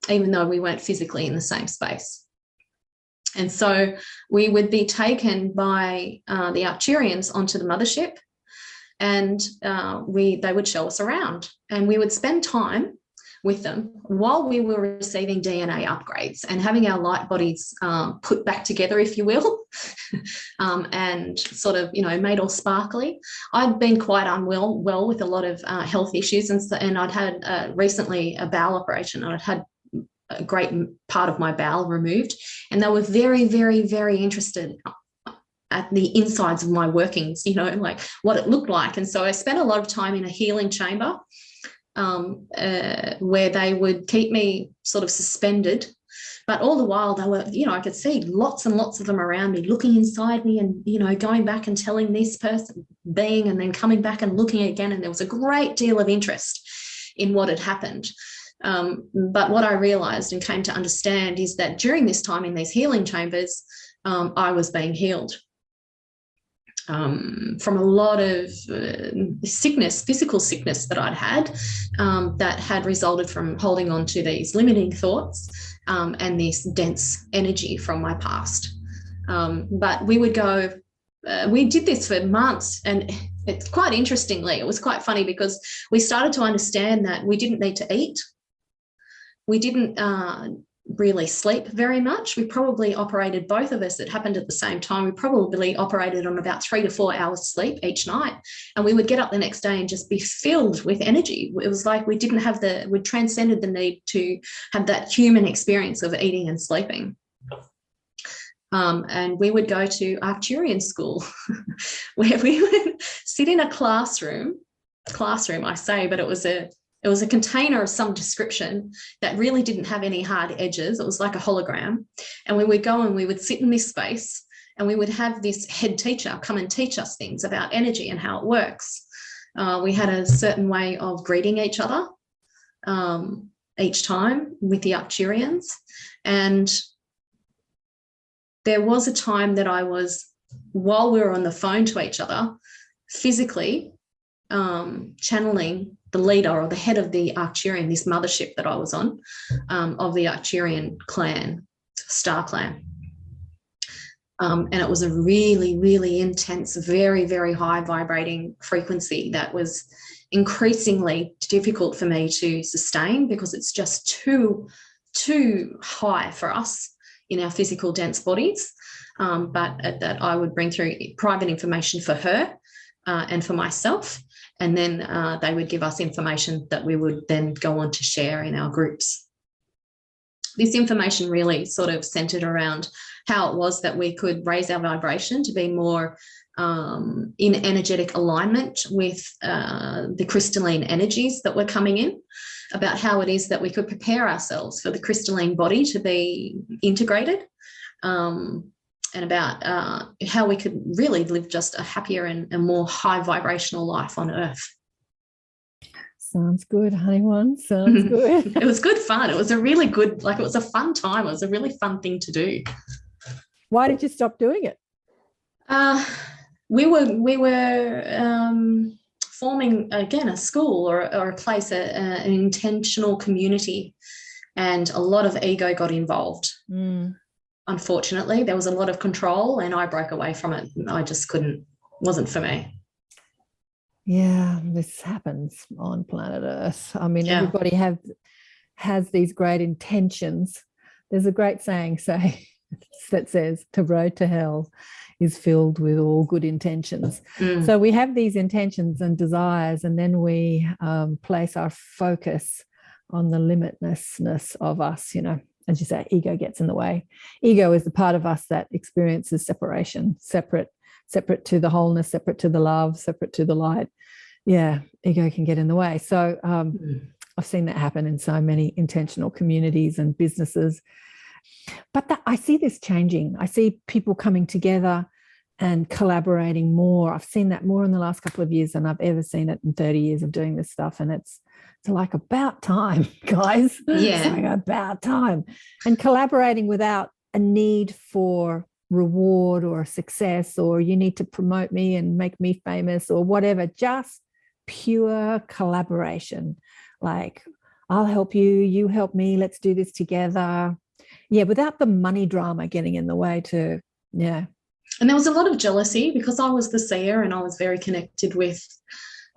even though we weren't physically in the same space. And so we would be taken by the Arcturians onto the mothership, and they would show us around, and we would spend time with them while we were receiving DNA upgrades and having our light bodies put back together, if you will, and sort of, made all sparkly. I'd been quite unwell with a lot of health issues, and I'd had recently a bowel operation. I'd had a great part of my bowel removed, and they were very, very, very interested at the insides of my workings, like what it looked like. And so I spent a lot of time in a healing chamber where they would keep me sort of suspended, but all the while they were, I could see lots and lots of them around me, looking inside me, and going back and telling this person being, and then coming back and looking again, and there was a great deal of interest in what had happened. But what I realized and came to understand is that during this time in these healing chambers, I was being healed from a lot of physical sickness that I'd had, that had resulted from holding on to these limiting thoughts and this dense energy from my past. But we would go, we did this for months, and it's quite interestingly, it was quite funny because we started to understand that we didn't need to eat. We didn't really sleep very much. We probably operated, both of us, it happened at the same time, we probably operated on about 3 to 4 hours sleep each night, and we would get up the next day and just be filled with energy. It was like we transcended the need to have that human experience of eating and sleeping. And we would go to Arcturian school where we would sit in a classroom I say, but it was a container of some description that really didn't have any hard edges. It was like a hologram. And we would go and we would sit in this space, and we would have this head teacher come and teach us things about energy and how it works. We had a certain way of greeting each other each time with the Arcturians. And there was a time that I was, while we were on the phone to each other, physically channeling leader or the head of the Arcturian, this mothership that I was on, of the Arcturian clan, Star Clan. And it was a really, really intense, very, very high vibrating frequency that was increasingly difficult for me to sustain because it's just too high for us in our physical dense bodies. But that I would bring through private information for her and for myself. And then they would give us information that we would then go on to share in our groups. This information really sort of centered around how it was that we could raise our vibration to be more in energetic alignment with the crystalline energies that were coming in, about how it is that we could prepare ourselves for the crystalline body to be integrated, and about how we could really live just a happier and more high vibrational life on Earth. Sounds good, honey one. Sounds good. It was good fun. It was a really good, like, it was a fun time. It was a really fun thing to do. Why did you stop doing it? We were forming, again, a school or a place, an intentional community, and a lot of ego got involved. Unfortunately, there was a lot of control, and I broke away from it. I just couldn't, wasn't for me. Yeah, this happens on planet Earth. I mean, everybody has these great intentions. There's a great saying that says, "The road to hell is filled with all good intentions." So we have these intentions and desires, and then we place our focus on the limitlessness of us. You know, as you say, ego gets in the way. Ego is the part of us that experiences separation, separate to the wholeness, separate to the love, separate to the light. Yeah, ego can get in the way. So I've seen that happen in so many intentional communities and businesses. But I see this changing. I see people coming together and collaborating more. I've seen that more in the last couple of years than I've ever seen it in 30 years of doing this stuff. And it's like about time, guys. Yeah. It's like about time. And collaborating without a need for reward or success, or you need to promote me and make me famous or whatever, just pure collaboration. Like, I'll help you, you help me, let's do this together. Yeah, without the money drama getting in the way too. Yeah. And there was a lot of jealousy because I was the seer and I was very connected with,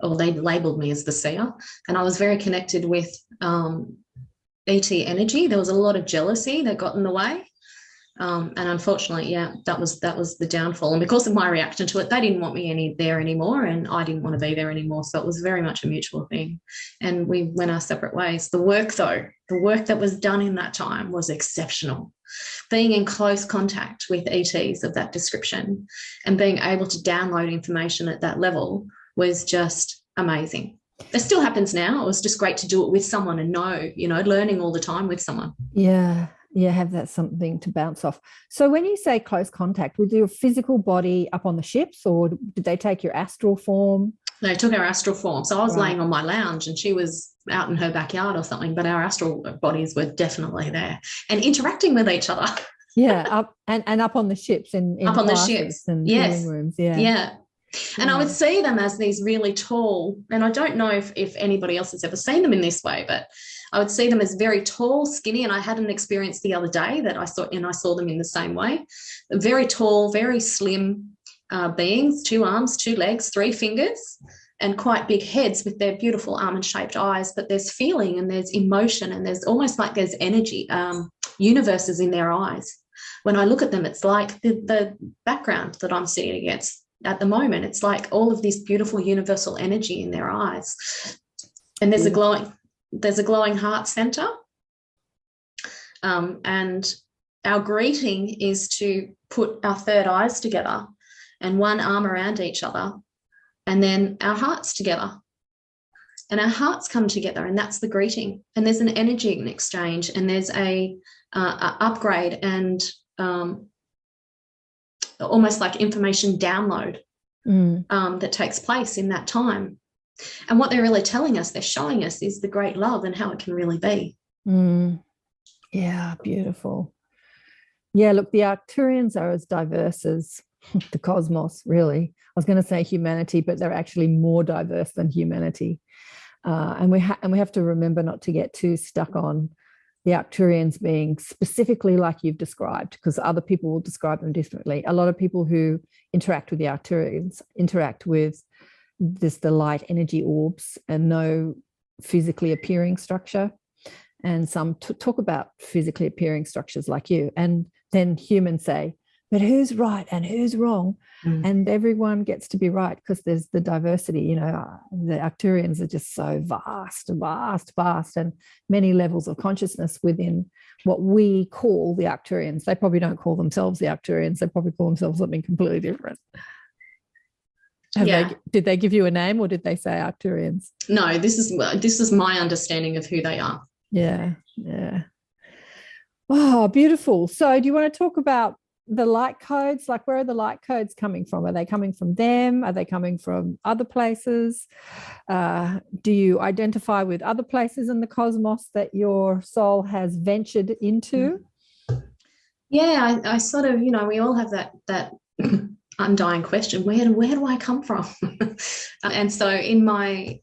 or they labeled me as the seer, and I was very connected with ET energy. There was a lot of jealousy that got in the way. And unfortunately, that was the downfall. And because of my reaction to it, they didn't want me there anymore, and I didn't want to be there anymore. So it was very much a mutual thing. And we went our separate ways. The work that was done in that time was exceptional. Being in close contact with ETs of that description and being able to download information at that level was just amazing. It still happens now. It was just great to do it with someone and learning all the time with someone. Yeah. Yeah, have that something to bounce off. So when you say close contact, was your physical body up on the ships, or did they take your astral form? They took our astral form. So I was laying on my lounge and she was out in her backyard or something, but our astral bodies were definitely there and interacting with each other. Yeah, up on the ships in up on the ships and yes. rooms. Yeah. Yeah. And I would see them as these really tall, and I don't know if anybody else has ever seen them in this way, but I would see them as very tall, skinny, and I had an experience the other day that I saw them in the same way. Very tall, very slim beings, 2 arms, 2 legs, 3 fingers, and quite big heads with their beautiful almond-shaped eyes. But there's feeling and there's emotion and there's almost like there's energy, universes in their eyes. When I look at them, it's like the background that I'm sitting against at the moment. It's like all of this beautiful universal energy in their eyes. And there's a glowing heart center. And our greeting is to put our third eyes together and one arm around each other, and then our hearts together. And our hearts come together, and that's the greeting. And there's an energy exchange, and there's a upgrade and almost like information download that takes place in that time. And what they're really telling us, they're showing us, is the great love and how it can really be. Yeah, beautiful. Yeah, look, the Arcturians are as diverse as the cosmos, really. I was going to say humanity, but they're actually more diverse than humanity. And we have to remember not to get too stuck on the Arcturians being specifically like you've described, because other people will describe them differently. A lot of people who interact with the Arcturians interact with the light energy orbs and no physically appearing structure. And some talk about physically appearing structures like you. And then humans say, but who's right and who's wrong? And everyone gets to be right because there's the diversity. You know, the Arcturians are just so vast, and many levels of consciousness within what we call the Arcturians. They probably don't call themselves the Arcturians. They probably call themselves something completely different. Did they give you a name, or did they say Arcturians? No, this is my understanding of who they are. Yeah. Oh, beautiful. So do you want to talk about the light codes? Like, where are the light codes coming from? Are they coming from them? Are they coming from other places? Do you identify with other places in the cosmos that your soul has ventured into? Yeah, I sort of, you know, we all have that undying question, where do I come from? And so in my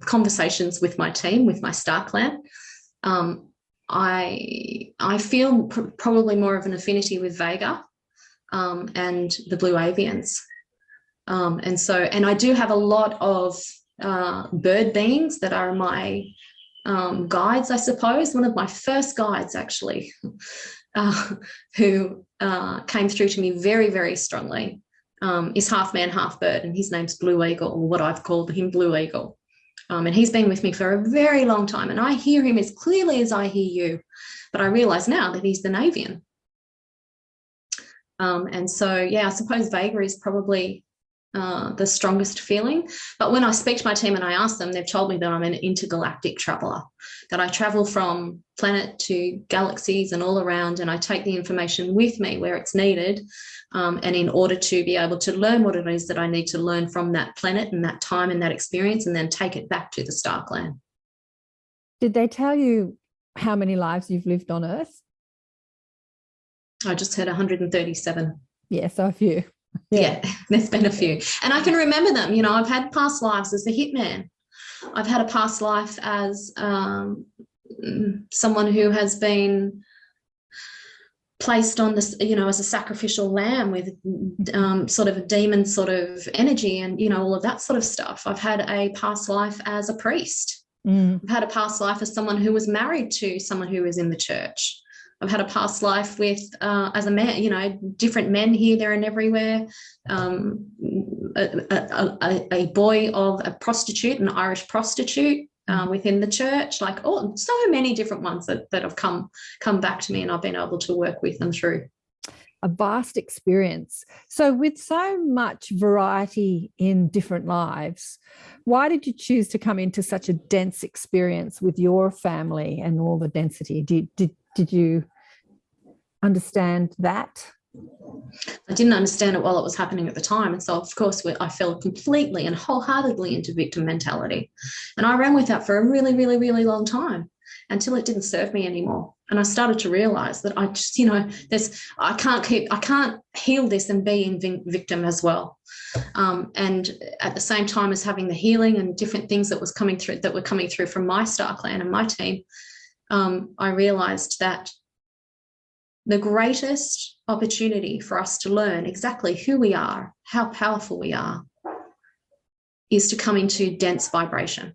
conversations with my team, with my star clan, I feel probably more of an affinity with Vega and the Blue Avians. And I do have a lot of bird beings that are my guides, I suppose. One of my first guides, actually, who came through to me very, very strongly, is half man, half bird, and his name's Blue Eagle, or what I've called him Blue Eagle. And he's been with me for a very long time, and I hear him as clearly as I hear you, but I realise now that he's the Navian. And so, yeah, I suppose Vega is probably the strongest feeling. But when I speak to my team and I ask them, they've told me that I'm an intergalactic traveller, that I travel from planet to galaxies and all around, and I take the information with me where it's needed. And in order to be able to learn what it is that I need to learn from that planet and that time and that experience, and then take it back to the star clan. Did they tell you how many lives you've lived on Earth? I just heard 137. Yeah, so a few. Yeah, there's been a few. And I can remember them. You know, I've had past lives as the hitman. I've had a past life as someone who has been placed on this, you know, as a sacrificial lamb with sort of a demon sort of energy and, you know, all of that sort of stuff. I've had a past life as a priest. I've had a past life as someone who was married to someone who was in the church. I've had a past life with, as a man, you know, different men here, there and everywhere. A boy of a prostitute, an Irish prostitute within the church, like, oh, so many different ones that have come back to me, and I've been able to work with them through. A vast experience. So with so much variety in different lives, why did you choose to come into such a dense experience with your family and all the density? Did you understand that? I didn't understand it while it was happening at the time. And so, of course, I fell completely and wholeheartedly into victim mentality. And I ran with that for a really, really, really long time until it didn't serve me anymore. And I started to realize that I just, you know, I can't heal this and be in victim as well. And at the same time as having the healing and different things that were coming through from my star clan and my team, I realized that the greatest opportunity for us to learn exactly who we are, how powerful we are, is to come into dense vibration.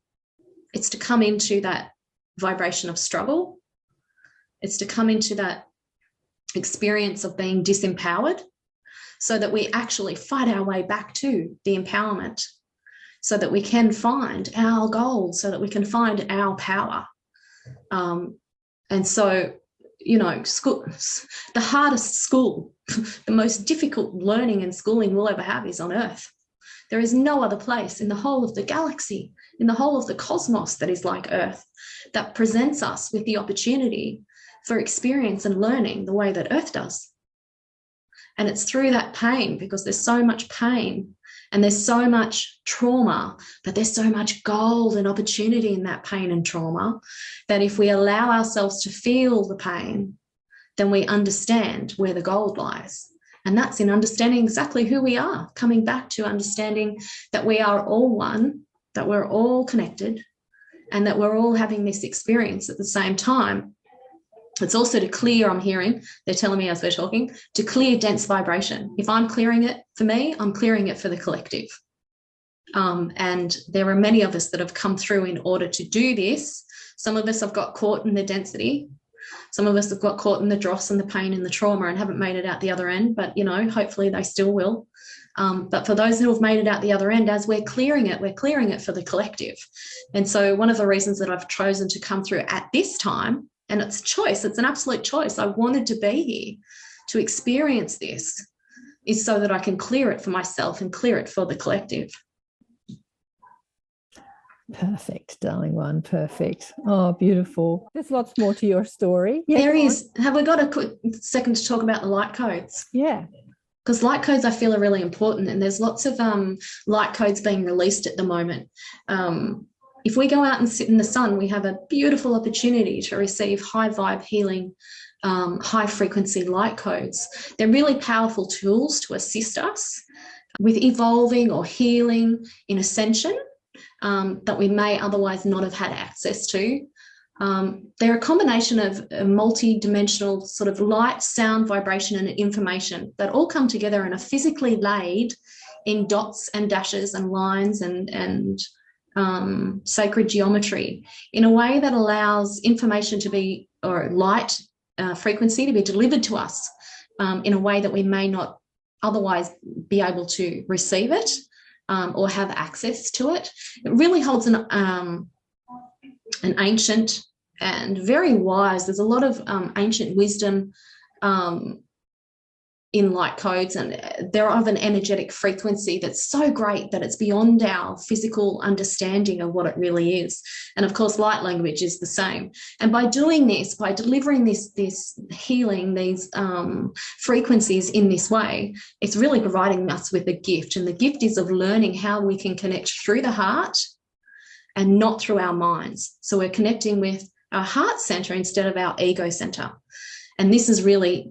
It's to come into that vibration of struggle. It's to come into that experience of being disempowered, so that we actually fight our way back to the empowerment, so that we can find our gold, so that we can find our power. And so, you know, school, the hardest school, the most difficult learning and schooling we'll ever have is on Earth. There is no other place in the whole of the galaxy, in the whole of the cosmos, that is like Earth, that presents us with the opportunity for experience and learning the way that Earth does. And it's through that pain, because there's so much pain and there's so much trauma, but there's so much gold and opportunity in that pain and trauma, that if we allow ourselves to feel the pain, then we understand where the gold lies. And that's in understanding exactly who we are, coming back to understanding that we are all one, that we're all connected and that we're all having this experience at the same time. It's also to clear, I'm hearing, they're telling me as we're talking, to clear dense vibration. If I'm clearing it for me, I'm clearing it for the collective. And there are many of us that have come through in order to do this. Some of us have got caught in the density. Some of us have got caught in the dross and the pain and the trauma and haven't made it out the other end, but, you know, hopefully they still will. But for those who have made it out the other end, as we're clearing it for the collective. And so one of the reasons that I've chosen to come through at this time, and it's a choice, it's an absolute choice. I wanted to be here to experience this, is so that I can clear it for myself and clear it for the collective. Perfect, darling one. Perfect. Oh, beautiful. There's lots more to your story. Yeah, there is. Have we got a quick second to talk about the light codes? Yeah. Because light codes I feel are really important, and there's lots of light codes being released at the moment. If we go out and sit in the sun, we have a beautiful opportunity to receive high vibe healing, high frequency light codes. They're really powerful tools to assist us with evolving or healing in ascension that we may otherwise not have had access to. They're a combination of a multi-dimensional sort of light, sound, vibration, and information that all come together and are physically laid in dots and dashes and lines and sacred geometry in a way that allows information to be, or light frequency to be delivered to us in a way that we may not otherwise be able to receive it or have access to it. It really holds an ancient and very wise, there's a lot of ancient wisdom in light codes, and they're of an energetic frequency that's so great that it's beyond our physical understanding of what it really is. And of course, light language is the same. And by doing this, by delivering this healing, these frequencies in this way, it's really providing us with a gift. And the gift is of learning how we can connect through the heart and not through our minds. So we're connecting with our heart center instead of our ego center. And this is really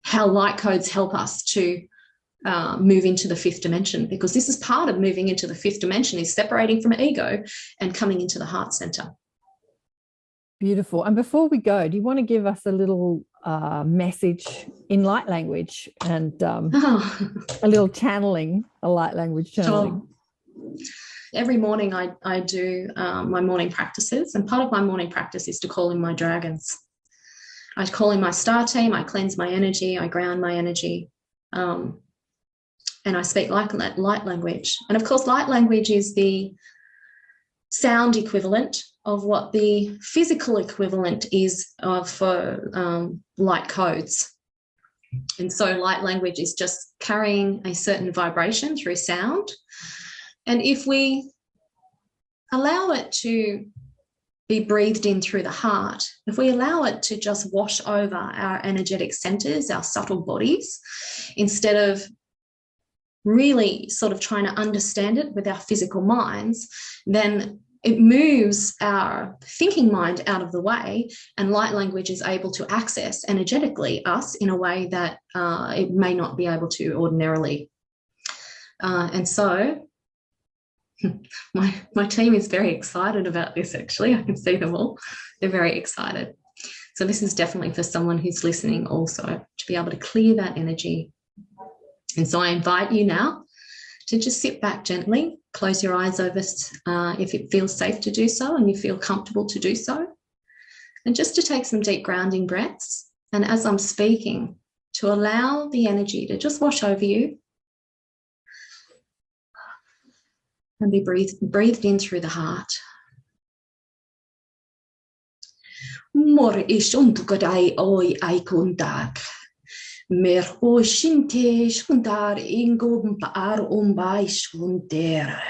how light codes help us to move into the fifth dimension, because this is part of moving into the fifth dimension, is separating from ego and coming into the heart center. Beautiful. And before we go, do you want to give us a little message in light language and a little channeling, a light language channeling? Sure. Every morning I do my morning practices, and part of my morning practice is to call in my dragons. I call in my star team, I cleanse my energy, I ground my energy, and I speak light language. And of course, light language is the sound equivalent of what the physical equivalent is for light codes. And so light language is just carrying a certain vibration through sound. And if we allow it to be breathed in through the heart, if we allow it to just wash over our energetic centers, our subtle bodies, instead of really sort of trying to understand it with our physical minds, then it moves our thinking mind out of the way, and light language is able to access energetically us in a way that it may not be able to ordinarily. And so my team is very excited about this, actually. I can see them all. They're very excited. So this is definitely for someone who's listening also, to be able to clear that energy. And so I invite you now to just sit back gently, close your eyes over if it feels safe to do so and you feel comfortable to do so. And just to take some deep grounding breaths. And as I'm speaking, to allow the energy to just wash over you, and be breathed in through the heart. Mor ishuntukadai oi aikundak. Mer oshinte shundar ingumpar umbai shunderai.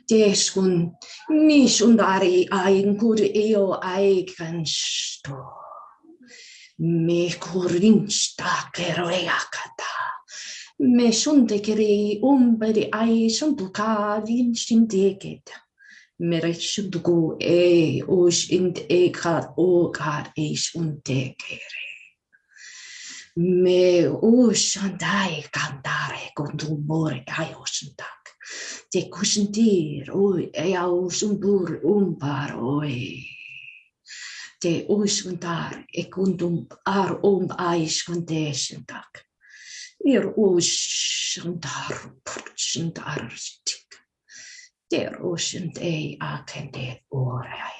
Deshun nishundari aingur eo aikansto. Me kurinsta keroyakata. Me shundekeri umberi ai shunduka vinstindeket. Mere shunduku e osh int ekar o kar ish undekere. Me oshandai kandare kondumore ai oshandak. Te kushintir, oi, ea ushundur umbar, oi. Te ushuntar, ekundum ar aish kondeshentak. Ir ushuntar, purchintar, stik. Der ushund akende orayaka.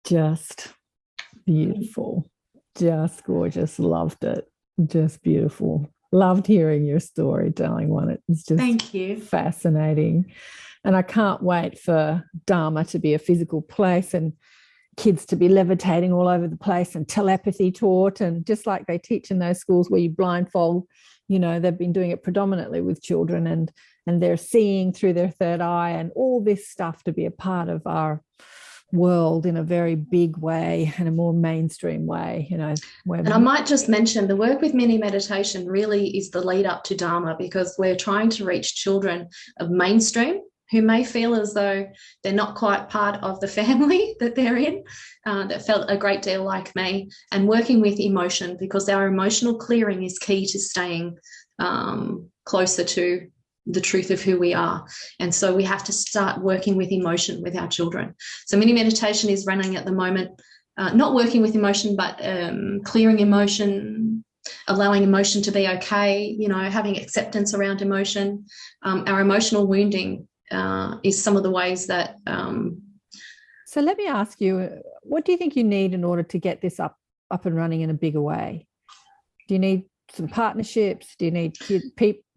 Just beautiful, just gorgeous. Loved it. Just beautiful. Loved hearing your storytelling one. It's just Thank you. Fascinating. And I can't wait for D.A.A.M.A to be a physical place and kids to be levitating all over the place and telepathy taught. And just like they teach in those schools where you blindfold, you know, they've been doing it predominantly with children, and they're seeing through their third eye and all this stuff to be a part of our world in a very big way and a more mainstream way, you know. And I might just mention the work with mini meditation really is the lead up to D.A.A.M.A, because we're trying to reach children of mainstream who may feel as though they're not quite part of the family that they're in, that felt a great deal like me, and working with emotion, because our emotional clearing is key to staying closer to the truth of who we are. And so we have to start working with emotion with our children. So mini meditation is running at the moment, not working with emotion, but clearing emotion, allowing emotion to be okay, you know, having acceptance around emotion. Our emotional wounding is some of the ways that... So let me ask you, what do you think you need in order to get this up and running in a bigger way? Do you need some partnerships? Do you need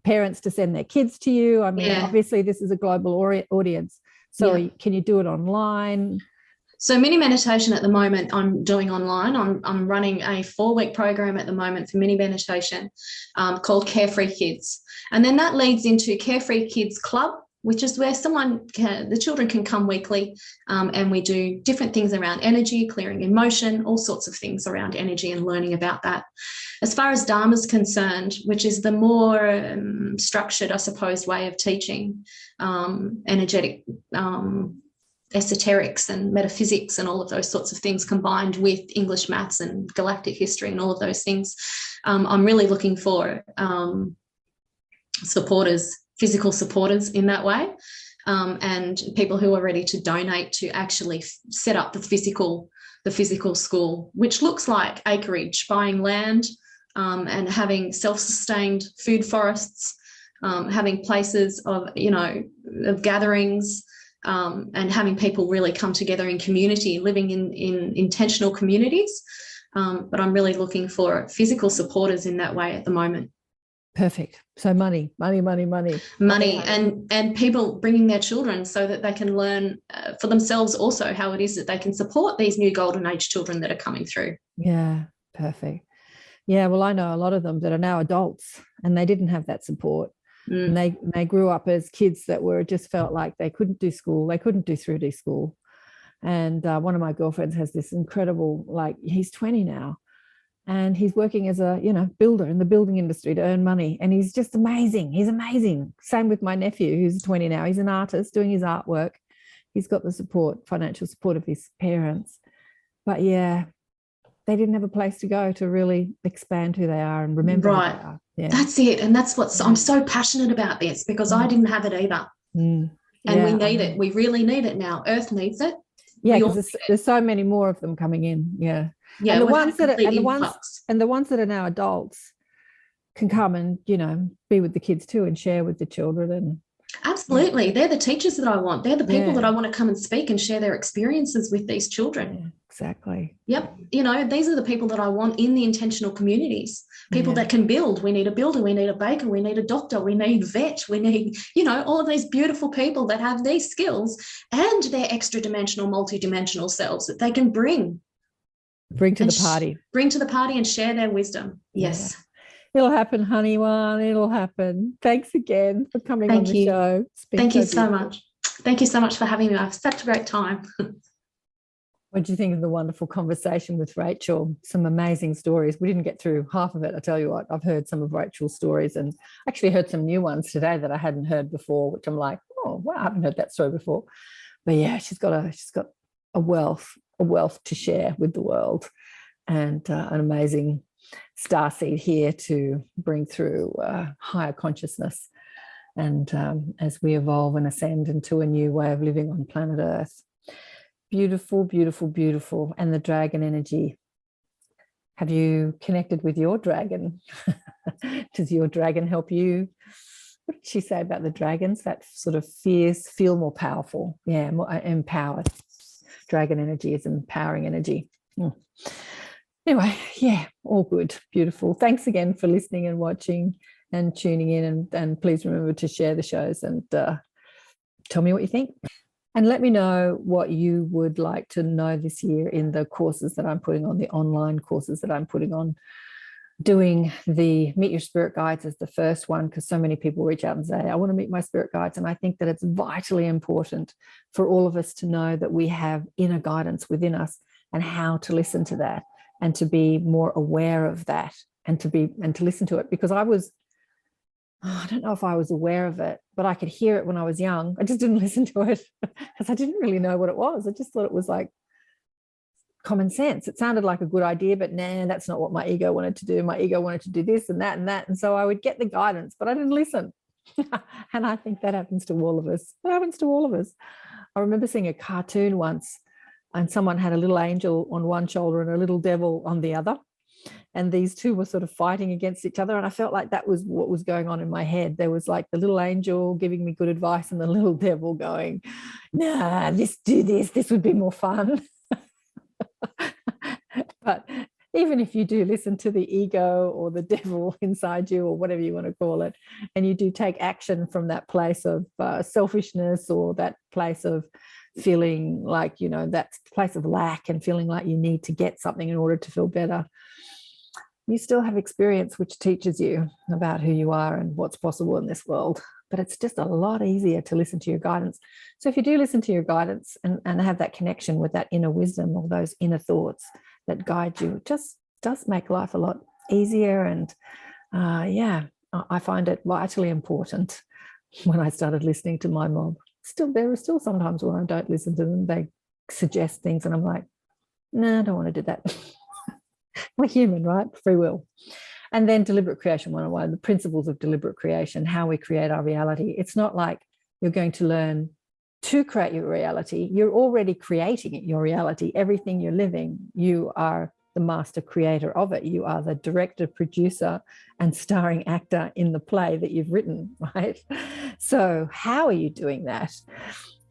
parents to send their kids to you? I mean, obviously this is a global audience. So can you do it online? So mini meditation at the moment I'm doing online. I'm running a 4-week program at the moment for mini meditation called Carefree Kids. And then that leads into Carefree Kids Club, which is where the children can come weekly, and we do different things around energy, clearing emotion, all sorts of things around energy and learning about that. As far as D.A.A.M.A is concerned, which is the more structured, I suppose, way of teaching energetic esoterics and metaphysics and all of those sorts of things, combined with English, maths and galactic history and all of those things, I'm really looking for supporters, physical supporters in that way, and people who are ready to donate to actually set up the physical school, which looks like acreage, buying land, and having self-sustained food forests, having places of, you know, of gatherings, and having people really come together in community, living in intentional communities. But I'm really looking for physical supporters in that way at the moment. Perfect. So money, and people bringing their children so that they can learn for themselves also how it is that they can support these new golden age children that are coming through. Yeah, perfect. Yeah, well, I know a lot of them that are now adults and they didn't have that support. And they grew up as kids that just felt like they couldn't do school, they couldn't do 3D school. And one of my girlfriends has this incredible, like, he's 20 now. And he's working as a, you know, builder in the building industry to earn money. And he's just amazing. He's amazing. Same with my nephew, who's 20 now. He's an artist doing his artwork. He's got the support, financial support of his parents. But yeah, they didn't have a place to go to really expand who they are and remember who they are. Yeah. That's it. And that's what I'm so passionate about this, because I didn't have it either. And we need it. We really need it now. Earth needs it. Yeah, because there's so many more of them coming in. Yeah. Yeah, and the ones that are now adults can come and, you know, be with the kids too and share with the children. And absolutely, they're the teachers that I want. They're the people that I want to come and speak and share their experiences with these children. Yeah, exactly. Yep. You know, these are the people that I want in the intentional communities. People that can build. We need a builder, we need a baker, we need a doctor, we need vet, we need, you know, all of these beautiful people that have these skills and their extra dimensional, multi-dimensional selves that they can bring to the party and share their wisdom. Yes. It'll happen, honey one. It'll happen. Thanks again for coming on the show. Thank you so much. Thank you so much for having me. I've had such a great time. What do you think of the wonderful conversation with Rachael? Some amazing stories. We didn't get through half of it. I tell you what, I've heard some of Rachael's stories and actually heard some new ones today that I hadn't heard before, which I'm like, oh, wow, I haven't heard that story before. But yeah, she's got a wealth a wealth to share with the world, and an amazing starseed here to bring through higher consciousness. And as we evolve and ascend into a new way of living on planet Earth. Beautiful, beautiful, beautiful. And the dragon energy. Have you connected with your dragon? Does your dragon help you? What did she say about the dragons? That sort of feel more powerful. Yeah, more empowered. Dragon energy is empowering energy. Anyway, yeah, all good. Beautiful. Thanks again for listening and watching and tuning in. And please remember to share the shows and tell me what you think. And let me know what you would like to know this year in the courses that I'm putting on, the online courses that I'm putting on. Doing the Meet Your Spirit Guides as the first one, because so many people reach out and say, I want to meet my spirit guides. And I think that it's vitally important for all of us to know that we have inner guidance within us and how to listen to that and to be more aware of that and to listen to it. Because I don't know if I was aware of it, but I could hear it when I was young. I just didn't listen to it because I didn't really know what it was. I just thought it was like common sense. It sounded like a good idea, but nah, that's not what my ego wanted to do. My ego wanted to do this and that and that. And so I would get the guidance, but I didn't listen. And I think that happens to all of us. It happens to all of us. I remember seeing a cartoon once and someone had a little angel on one shoulder and a little devil on the other. And these two were sort of fighting against each other. And I felt like that was what was going on in my head. There was like the little angel giving me good advice and the little devil going, nah, do this would be more fun. But even if you do listen to the ego or the devil inside you or whatever you want to call it, and you do take action from that place of selfishness or that place of feeling like, that place of lack and feeling like you need to get something in order to feel better, you still have experience which teaches you about who you are and what's possible in this world. But it's just a lot easier to listen to your guidance. So if you do listen to your guidance and have that connection with that inner wisdom or those inner thoughts that guide you, it just does make life a lot easier. And I find it vitally important. When I started listening to my mom, there are still sometimes when I don't listen to them, they suggest things and I'm like, no, I don't want to do that. We're human, right? Free will. And then Deliberate Creation 101, the principles of deliberate creation, how we create our reality. It's not like you're going to learn to create your reality. You're already creating it, your reality. Everything you're living, you are the master creator of it. You are the director, producer, and starring actor in the play that you've written, right? So how are you doing that?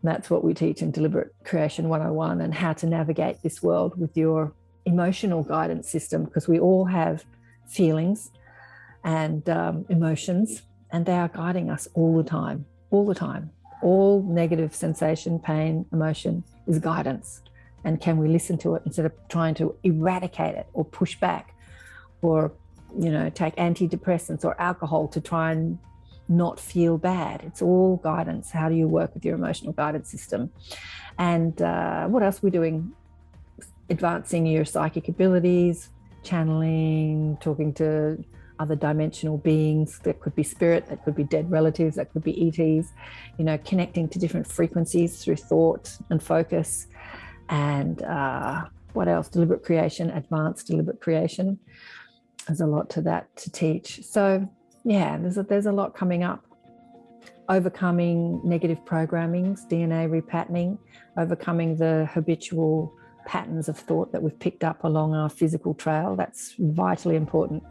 That's what we teach in Deliberate Creation 101, and how to navigate this world with your emotional guidance system, because we all have feelings and emotions, and they are guiding us all the time, all the time. All negative sensation, pain, emotion is guidance. And can we listen to it instead of trying to eradicate it or push back or, take antidepressants or alcohol to try and not feel bad? It's all guidance. How do you work with your emotional guidance system? And what else are we doing? Advancing your psychic abilities, channeling, talking to other dimensional beings. That could be spirit, that could be dead relatives, that could be ETs, connecting to different frequencies through thought and focus. And what else? Deliberate creation, advanced deliberate creation. There's a lot to that to teach. So yeah, there's a lot coming up. Overcoming negative programmings, DNA repatterning, overcoming the habitual patterns of thought that we've picked up along our physical trail. That's vitally important.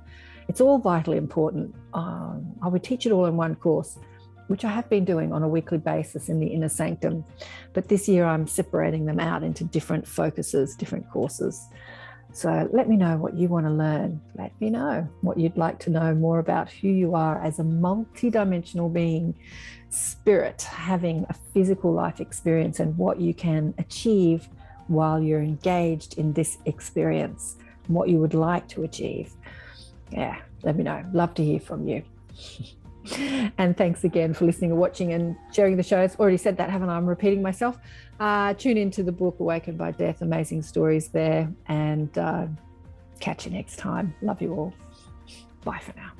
It's all vitally important. I would teach it all in one course, which I have been doing on a weekly basis in the Inner Sanctum. But this year I'm separating them out into different focuses, different courses. So let me know what you want to learn. Let me know what you'd like to know more about who you are as a multidimensional being, spirit, having a physical life experience, and what you can achieve while you're engaged in this experience, and what you would like to achieve. Yeah, let me know. Love to hear from you. And thanks again for listening and watching and sharing the shows. Already said that, haven't I? I'm repeating myself. Tune into the book Awakened by Death. Amazing stories there. And catch you next time. Love you all. Bye for now.